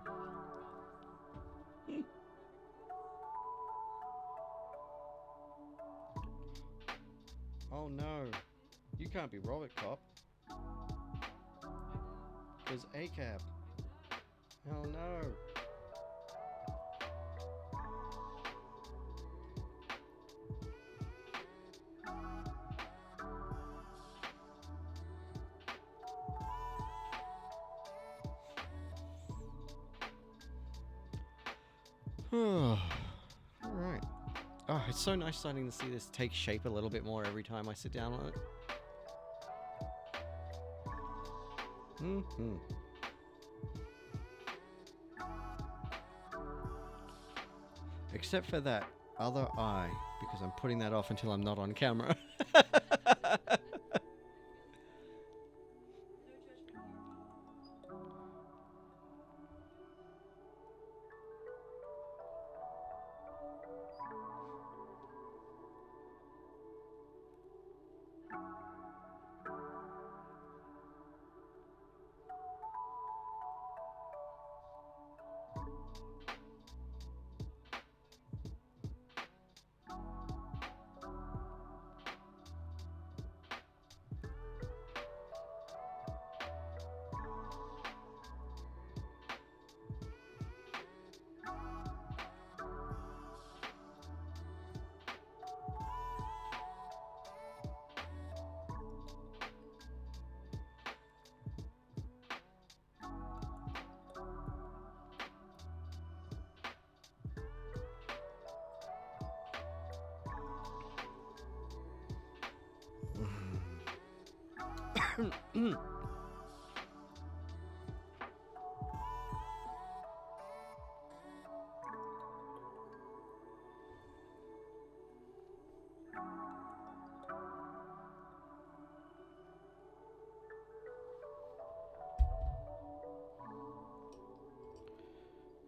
Oh no, you can't be Robert Cop. There's ACAB. Oh no. Alright. Oh, it's so nice starting to see this take shape a little bit more every time I sit down on it. Except for that other eye, because I'm putting that off until I'm not on camera.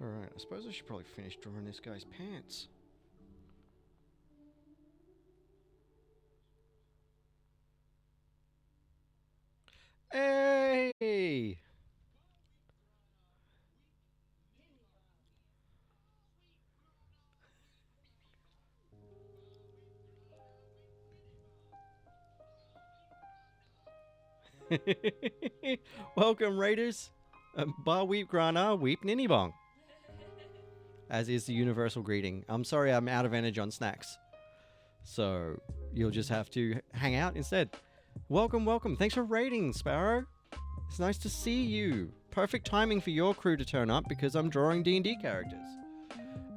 Alright, I suppose I should probably finish drawing this guy's pants. Hey! Welcome, Raiders! Bar weep grana, weep ninny bong. As is the universal greeting. I'm sorry I'm out of energy on snacks. So, you'll just have to hang out instead. Welcome, welcome. Thanks for raiding, Sparrow. It's nice to see you. Perfect timing for your crew to turn up because I'm drawing D&D characters.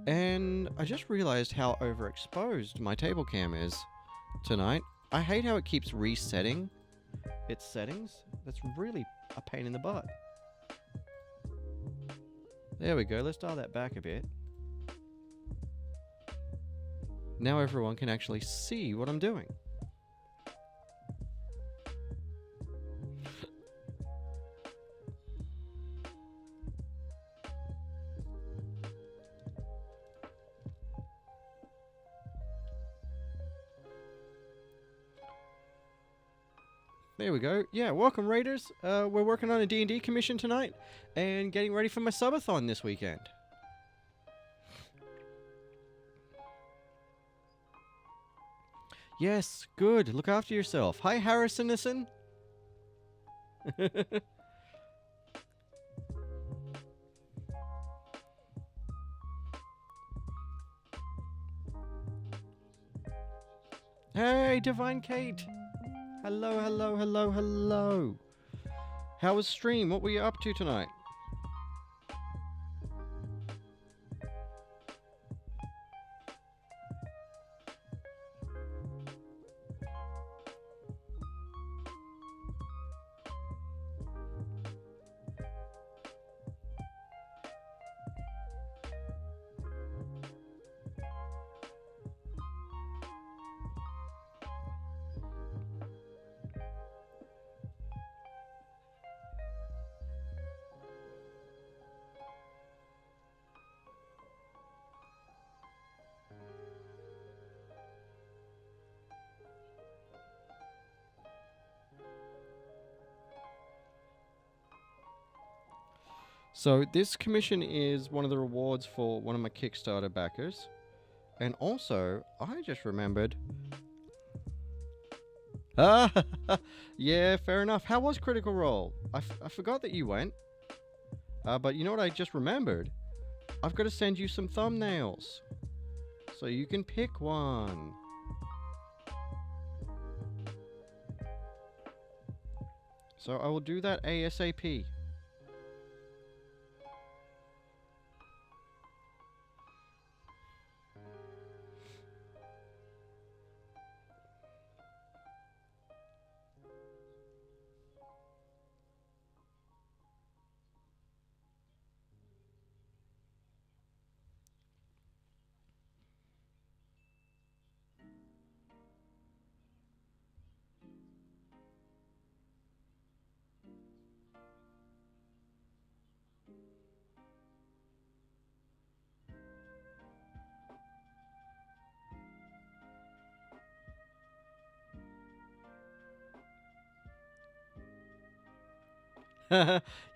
And I just realized how overexposed my table cam is tonight. I hate how it keeps resetting its settings. That's really a pain in the butt. There we go. Let's dial that back a bit. Now everyone can actually see what I'm doing. There we go. Yeah, welcome, Raiders. We're working on a D&D commission tonight and getting ready for my subathon this weekend. Yes, good. Look after yourself. Hi, Harrisonison. Hey, Divine Kate. Hello, hello, hello, hello. How was stream? What were you up to tonight? So this commission is one of the rewards for one of my Kickstarter backers. And also, I just remembered... Ah, yeah, fair enough. How was Critical Role? I forgot that you went. But you know what I just remembered? I've got to send you some thumbnails. So you can pick one. So I will do that ASAP.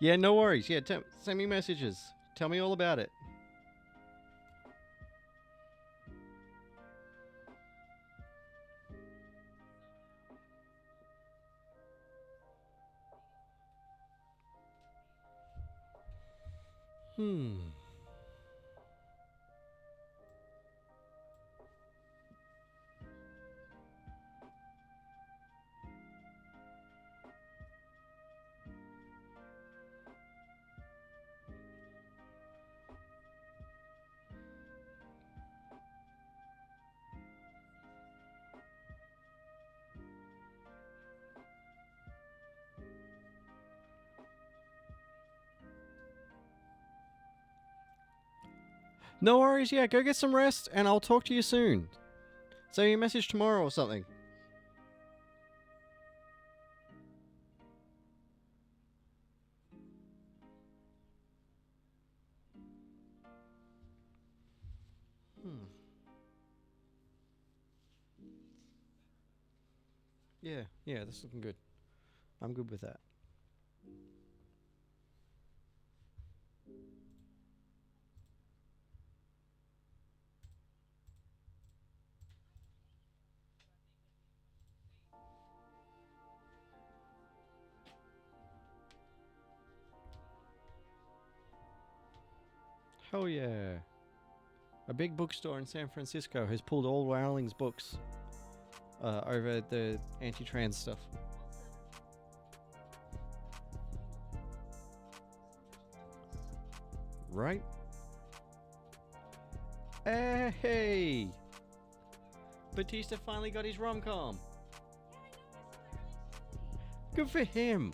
Yeah, no worries. Yeah, send me messages. Tell me all about it. No worries. Yeah, go get some rest, and I'll talk to you soon. Send me a message tomorrow or something. Yeah, this is looking good. I'm good with that. Hell yeah. A big bookstore in San Francisco has pulled all Rowling's books over the anti-trans stuff. Right? Hey! Batista finally got his rom-com. Good for him.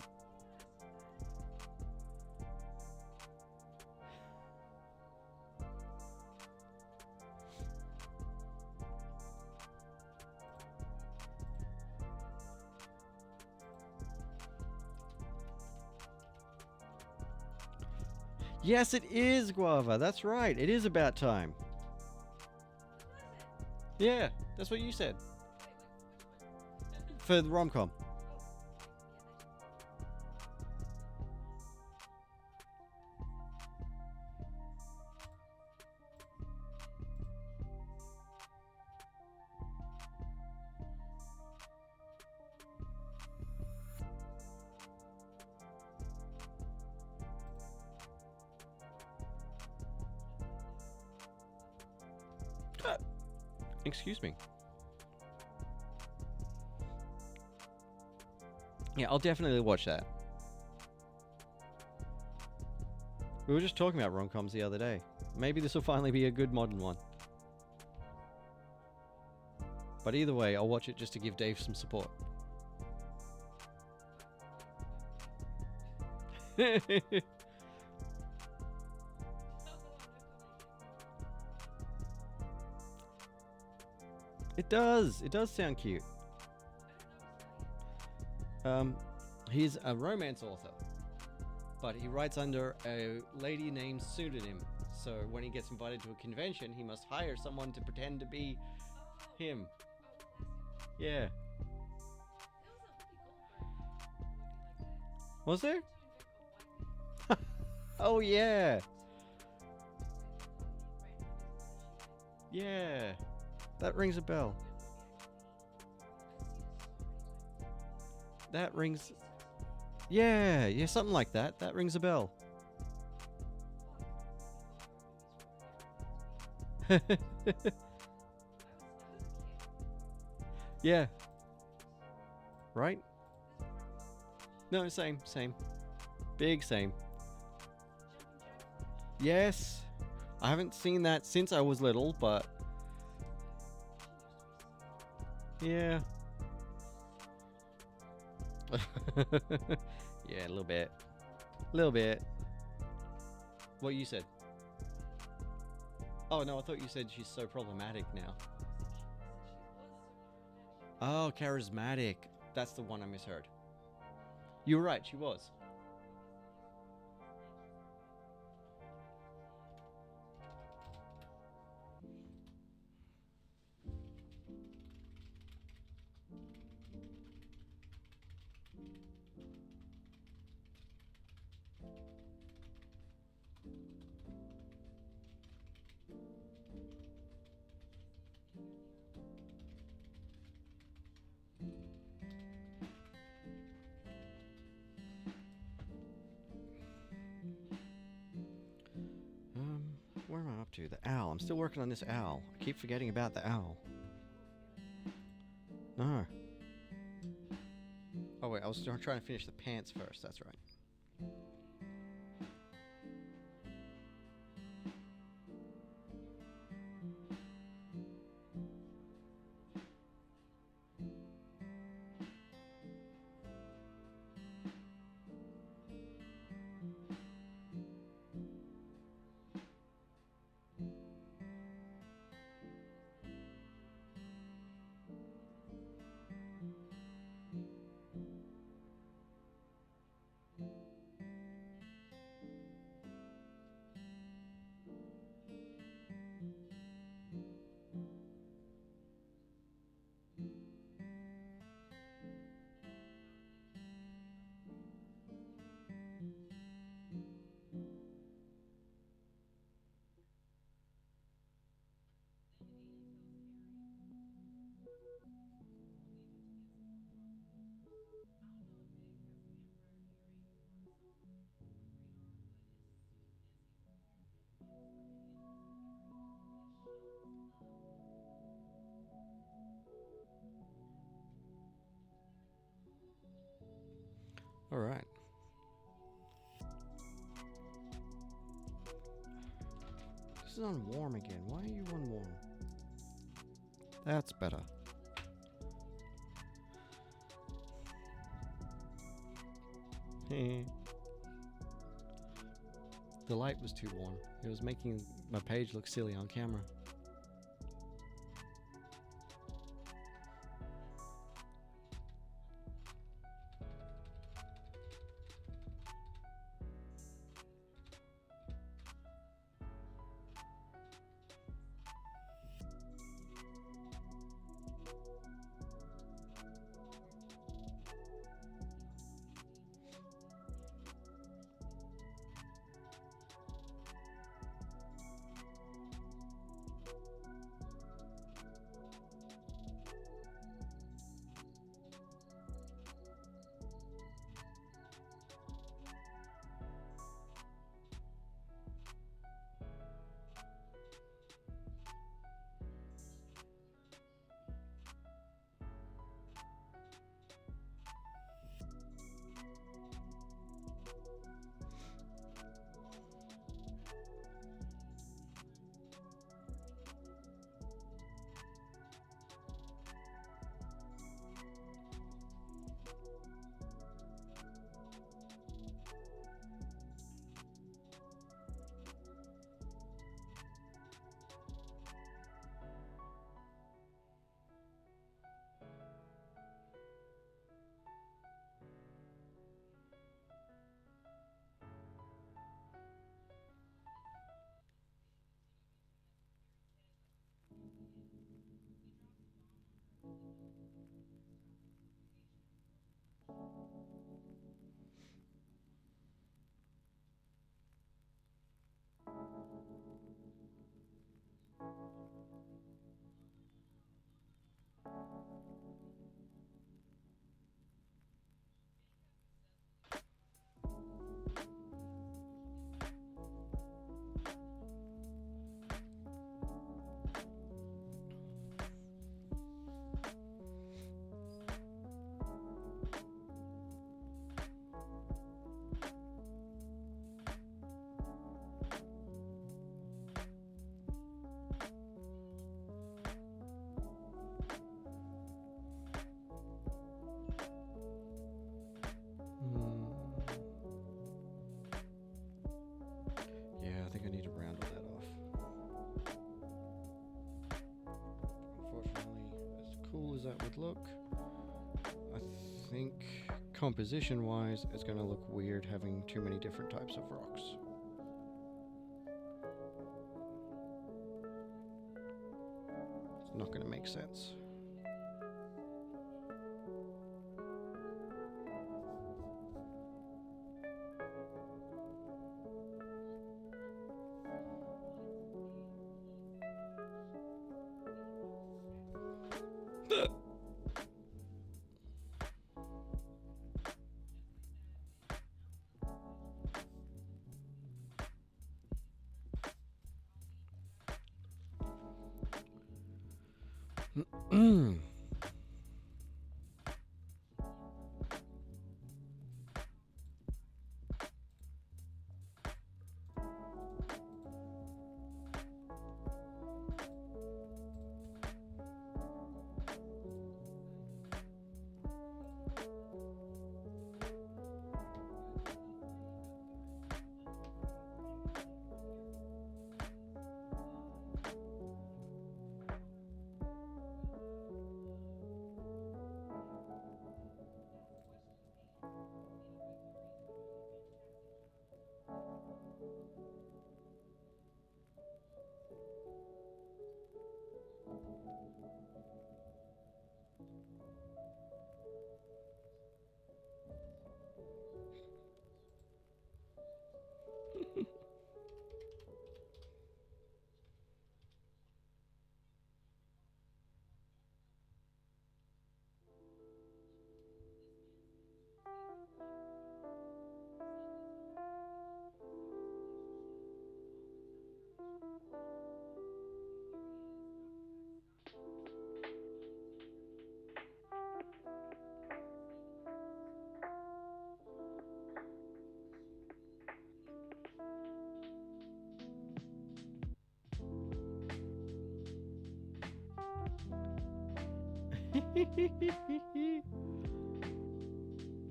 Yes, it is, Guava. That's right. It is about time. Yeah, that's what you said. For the rom-com. Excuse me. Yeah, I'll definitely watch that. We were just talking about rom-coms the other day. Maybe this will finally be a good modern one. But either way, I'll watch it just to give Dave some support. It does. It does sound cute. He's a romance author, but he writes under a lady named pseudonym. So when he gets invited to a convention, he must hire someone to pretend to be him. Yeah. Was there? Oh yeah. Yeah. That rings a bell. That rings... Yeah, something like that. That rings a bell. Yeah. Right? No, same. Big same. Yes. I haven't seen that since I was little, but... Yeah. Yeah, a little bit. What you said? Oh, no, I thought you said she's so problematic now. Oh, charismatic. That's the one I misheard. You were right, she was. Where am I up to? The owl. I'm still working on this owl. I keep forgetting about the owl. No. Oh wait, I was trying to finish the pants first. That's right. All right. This is on warm again. Why are you on warm? That's better. The light was too warm. It was making my page look silly on camera. Yeah, I think I need to round all that off. Unfortunately, as cool as that would look, I think composition-wise, it's going to look weird having too many different types of rocks. It's not going to make sense.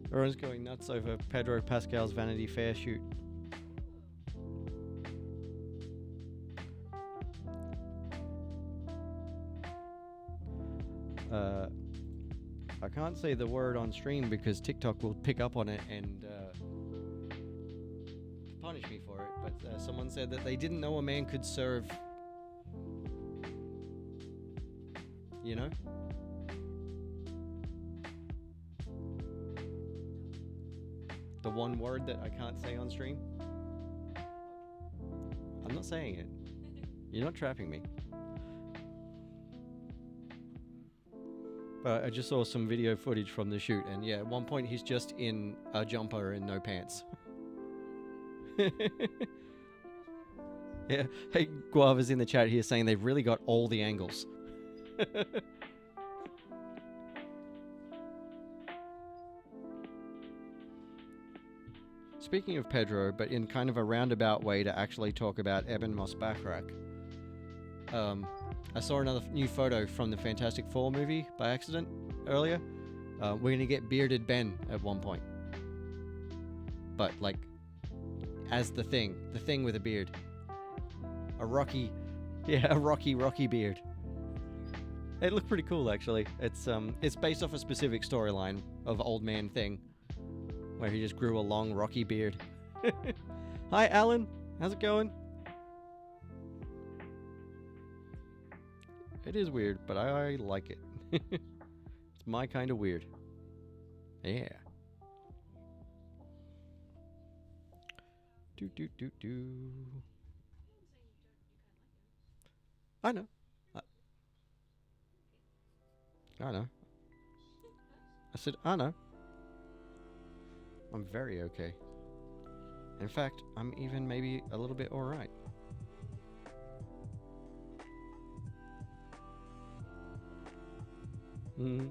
Everyone's going nuts over Pedro Pascal's Vanity Fair shoot. I can't say the word on stream because TikTok will pick up on it and punish me for it. But someone said that they didn't know a man could serve. You know? The one word that I can't say on stream. I'm not saying it. You're not trapping me. But I just saw some video footage from the shoot, and yeah, at one point he's just in a jumper and no pants. Yeah, hey, Guava's in the chat here saying they've really got all the angles. Speaking of Pedro, but in kind of a roundabout way to actually talk about Eben Moss-Bachrach, I saw another new photo from the Fantastic Four movie by accident earlier. We're going to get Bearded Ben at one point. But, like, as the thing with a beard. A rocky beard. It looked pretty cool, actually. It's based off a specific storyline of Old Man Thing, where he just grew a long, rocky beard. Hi, Alan. How's it going? It is weird, but I like it. It's my kind of weird. Yeah. Do. I know. I know. I said, I know. I'm very okay. In fact, I'm even maybe a little bit alright. Mm-hmm.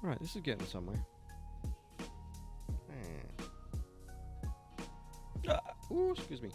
Right, this is getting somewhere. Ooh, excuse me.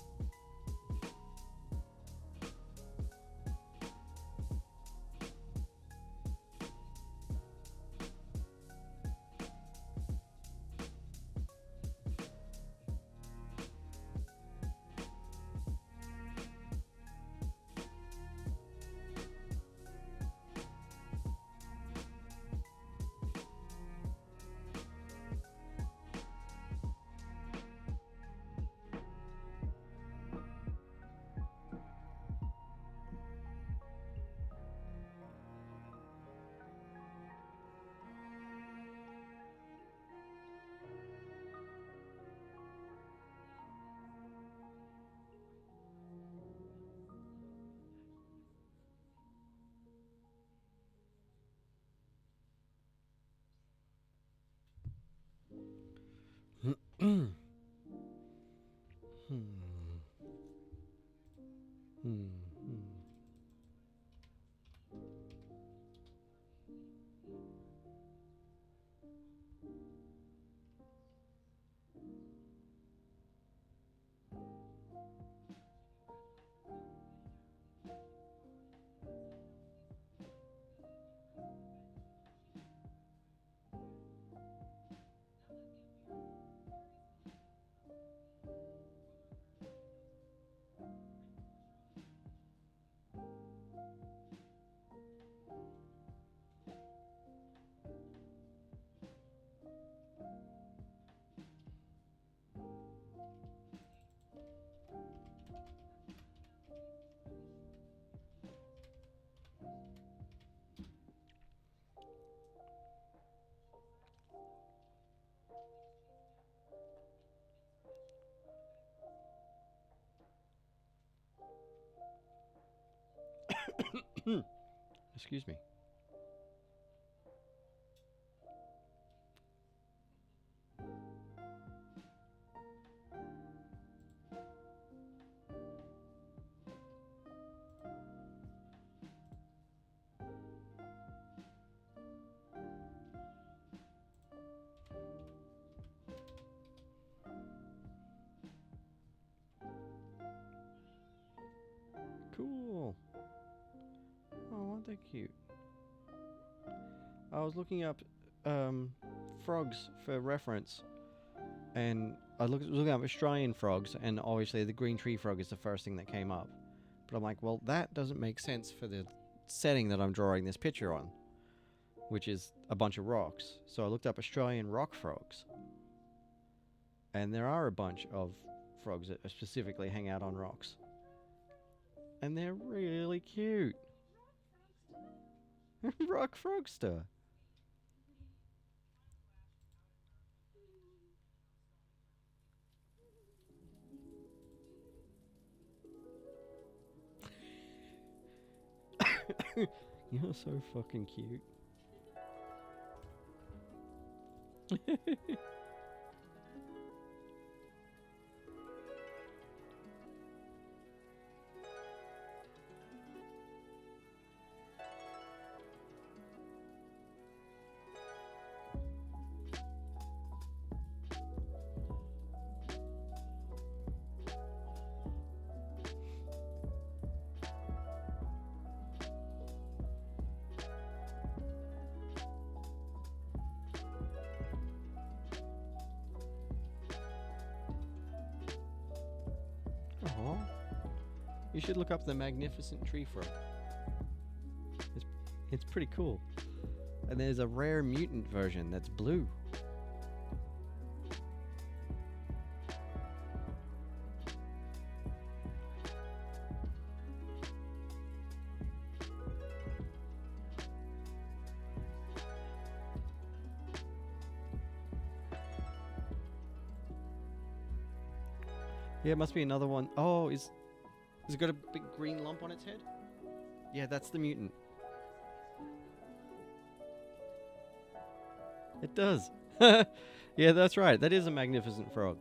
Hmm. Excuse me. Cool. Oh, aren't they cute? I was looking up frogs for reference, and I was looking up Australian frogs, and obviously the green tree frog is the first thing that came up. But I'm like, well, that doesn't make sense for the setting that I'm drawing this picture on, which is a bunch of rocks. So I looked up Australian rock frogs, and there are a bunch of frogs that specifically hang out on rocks, and they're really cute. Rock frogster. You're so fucking cute. You should look up the magnificent tree frog. It's pretty cool. And there's a rare mutant version that's blue. Yeah, it must be another one. Oh, has it got a big green lump on its head? Yeah, that's the mutant. It does. Yeah, that's right. That is a magnificent frog.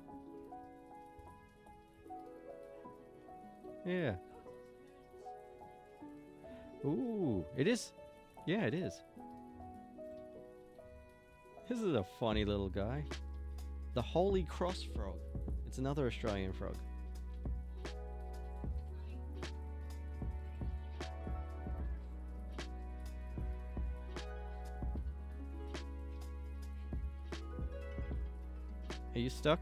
Yeah. Ooh, it is. Yeah, it is. This is a funny little guy. The Holy Cross Frog. It's another Australian frog. Are you stuck?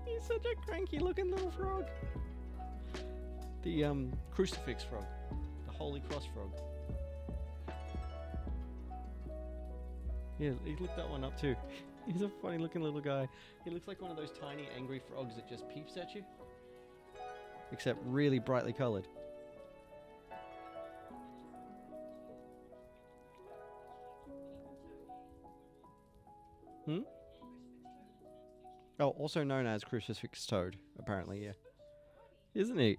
He's such a cranky looking little frog. The crucifix frog. The Holy Cross frog. Yeah, he looked that one up too. He's a funny looking little guy. He looks like one of those tiny angry frogs that just peeps at you. Except really brightly coloured. Hmm? Oh, also known as crucifix toad, apparently, yeah. Isn't he?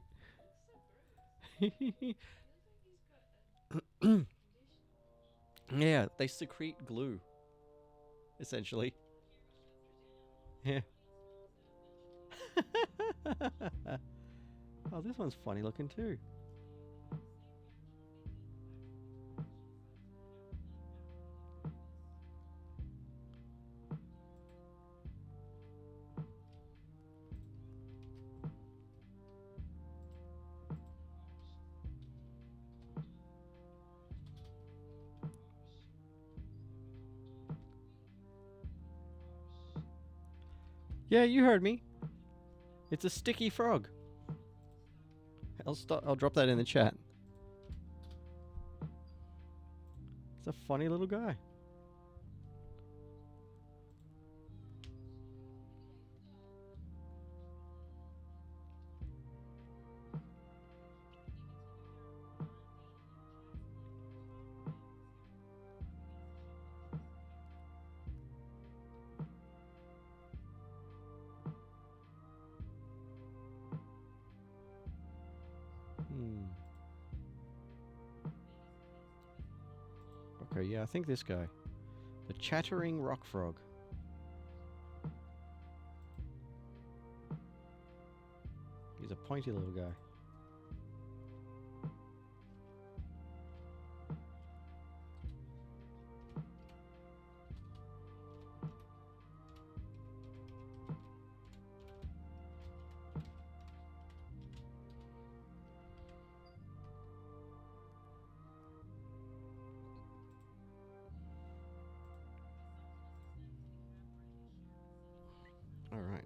Yeah, they secrete glue, essentially. Yeah. Oh, this one's funny looking too. Yeah, you heard me. It's a sticky frog. I'll drop that in the chat. It's a funny little guy. Okay, yeah, I think this guy. The chattering rock frog. He's a pointy little guy. All right.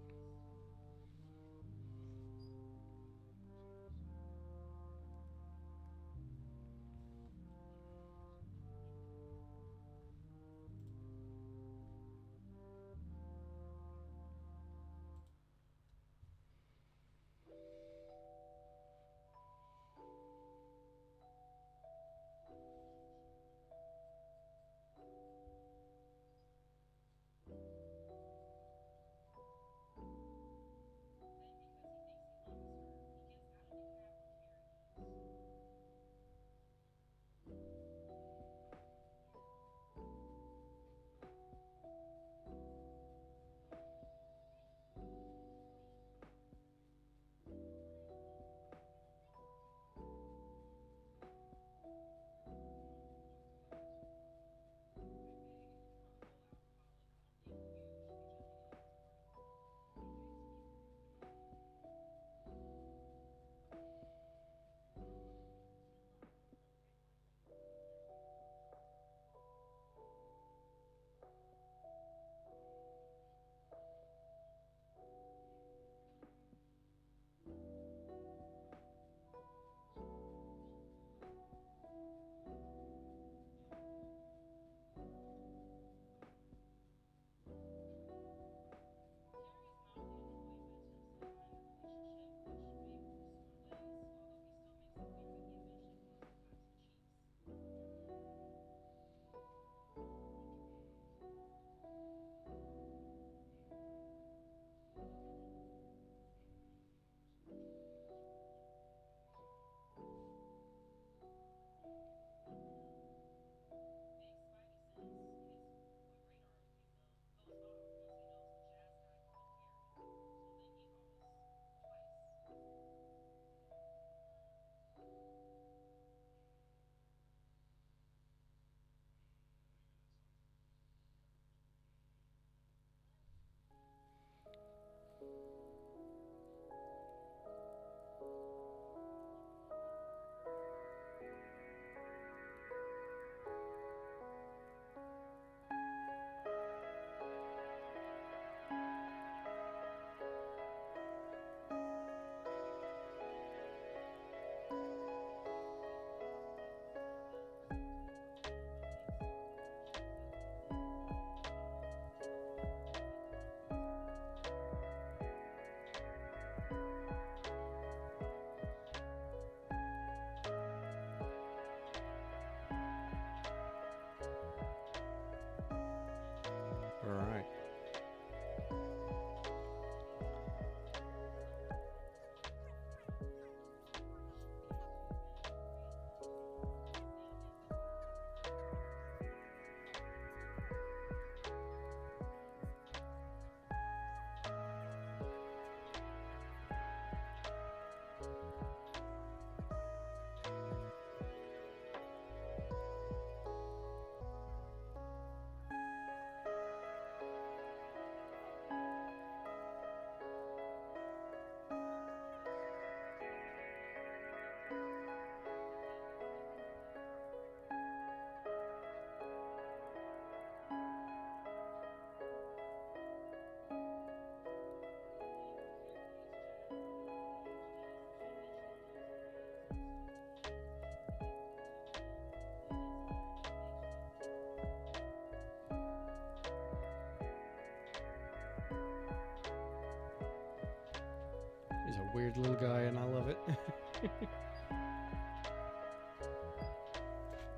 He's a weird little guy, and I love it.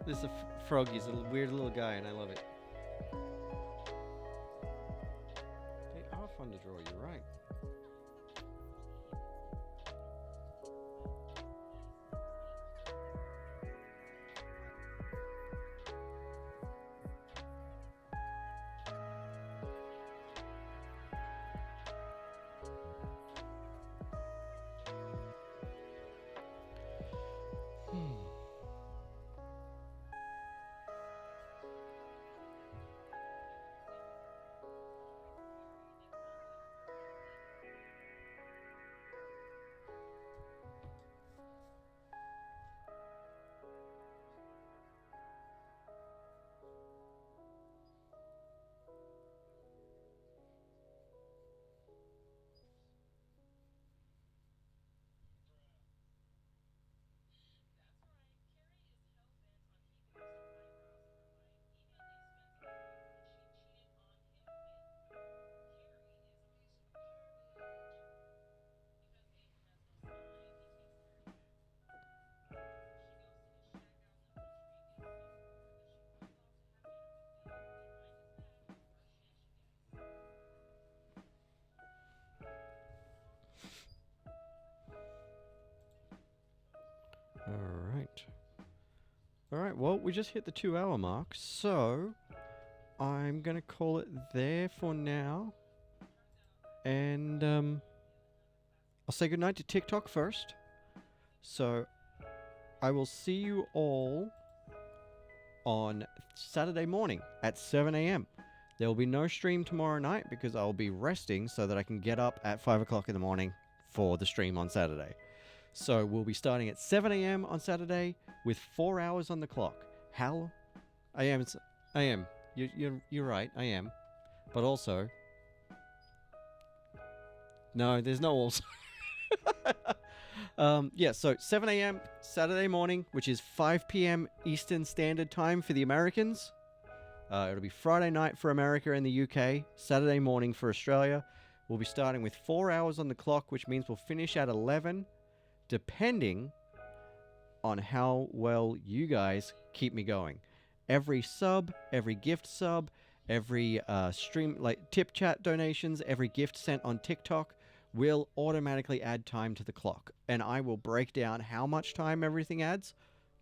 This is a frog. He's a weird little guy, and I love it. They are fun to draw. You're right. All right, well, we just hit the 2-hour mark, so I'm going to call it there for now. And I'll say goodnight to TikTok first. So I will see you all on Saturday morning at 7 a.m. There will be no stream tomorrow night because I'll be resting so that I can get up at 5 o'clock in the morning for the stream on Saturday. So we'll be starting at 7 a.m. on Saturday with 4 hours on the clock. How? I am. You're right. I am. But also, no, there's no also. Yeah. So 7 a.m. Saturday morning, which is 5 p.m. Eastern Standard Time for the Americans. It'll be Friday night for America and the UK. Saturday morning for Australia. We'll be starting with 4 hours on the clock, which means we'll finish at 11. Depending on how well you guys keep me going. Every sub, every gift sub, every stream, like tip chat donations, every gift sent on TikTok will automatically add time to the clock. And I will break down how much time everything adds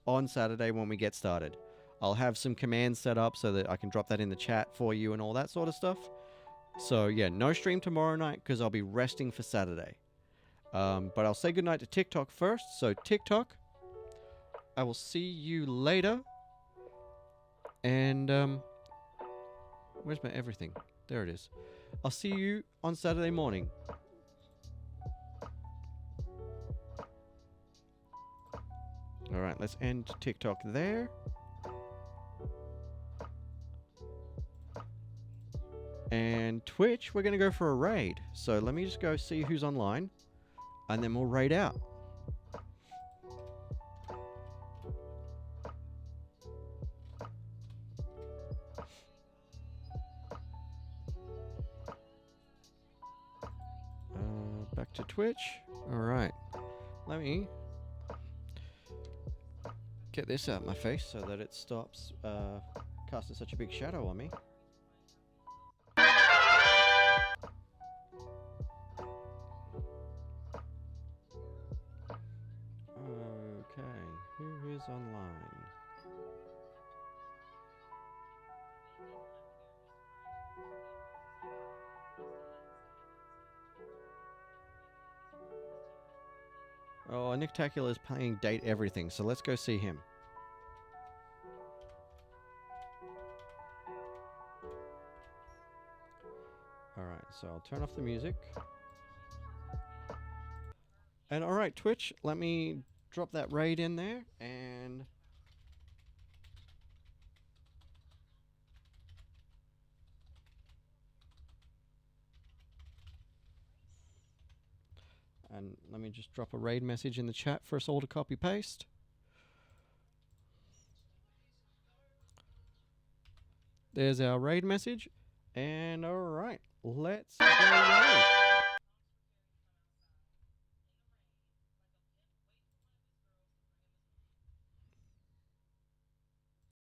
on Saturday when we get started. I'll have some commands set up so that I can drop that in the chat for you and all that sort of stuff. So yeah, no stream tomorrow night because I'll be resting for Saturday. But I'll say goodnight to TikTok first. So TikTok, I will see you later. And where's my everything? There it is. I'll see you on Saturday morning. All right, let's end TikTok there. And Twitch, we're going to go for a raid. So let me just go see who's online. And then we'll raid out. Back to Twitch. All right. Let me get this out of my face so that it stops casting such a big shadow on me. Okay, who is online? Oh, Nick Tacular is playing Date Everything, so let's go see him. Alright, so I'll turn off the music. And alright, Twitch, let me drop that raid in there, and let me just drop a raid message in the chat for us all to copy paste. There's our raid message, and alright, let's go raid.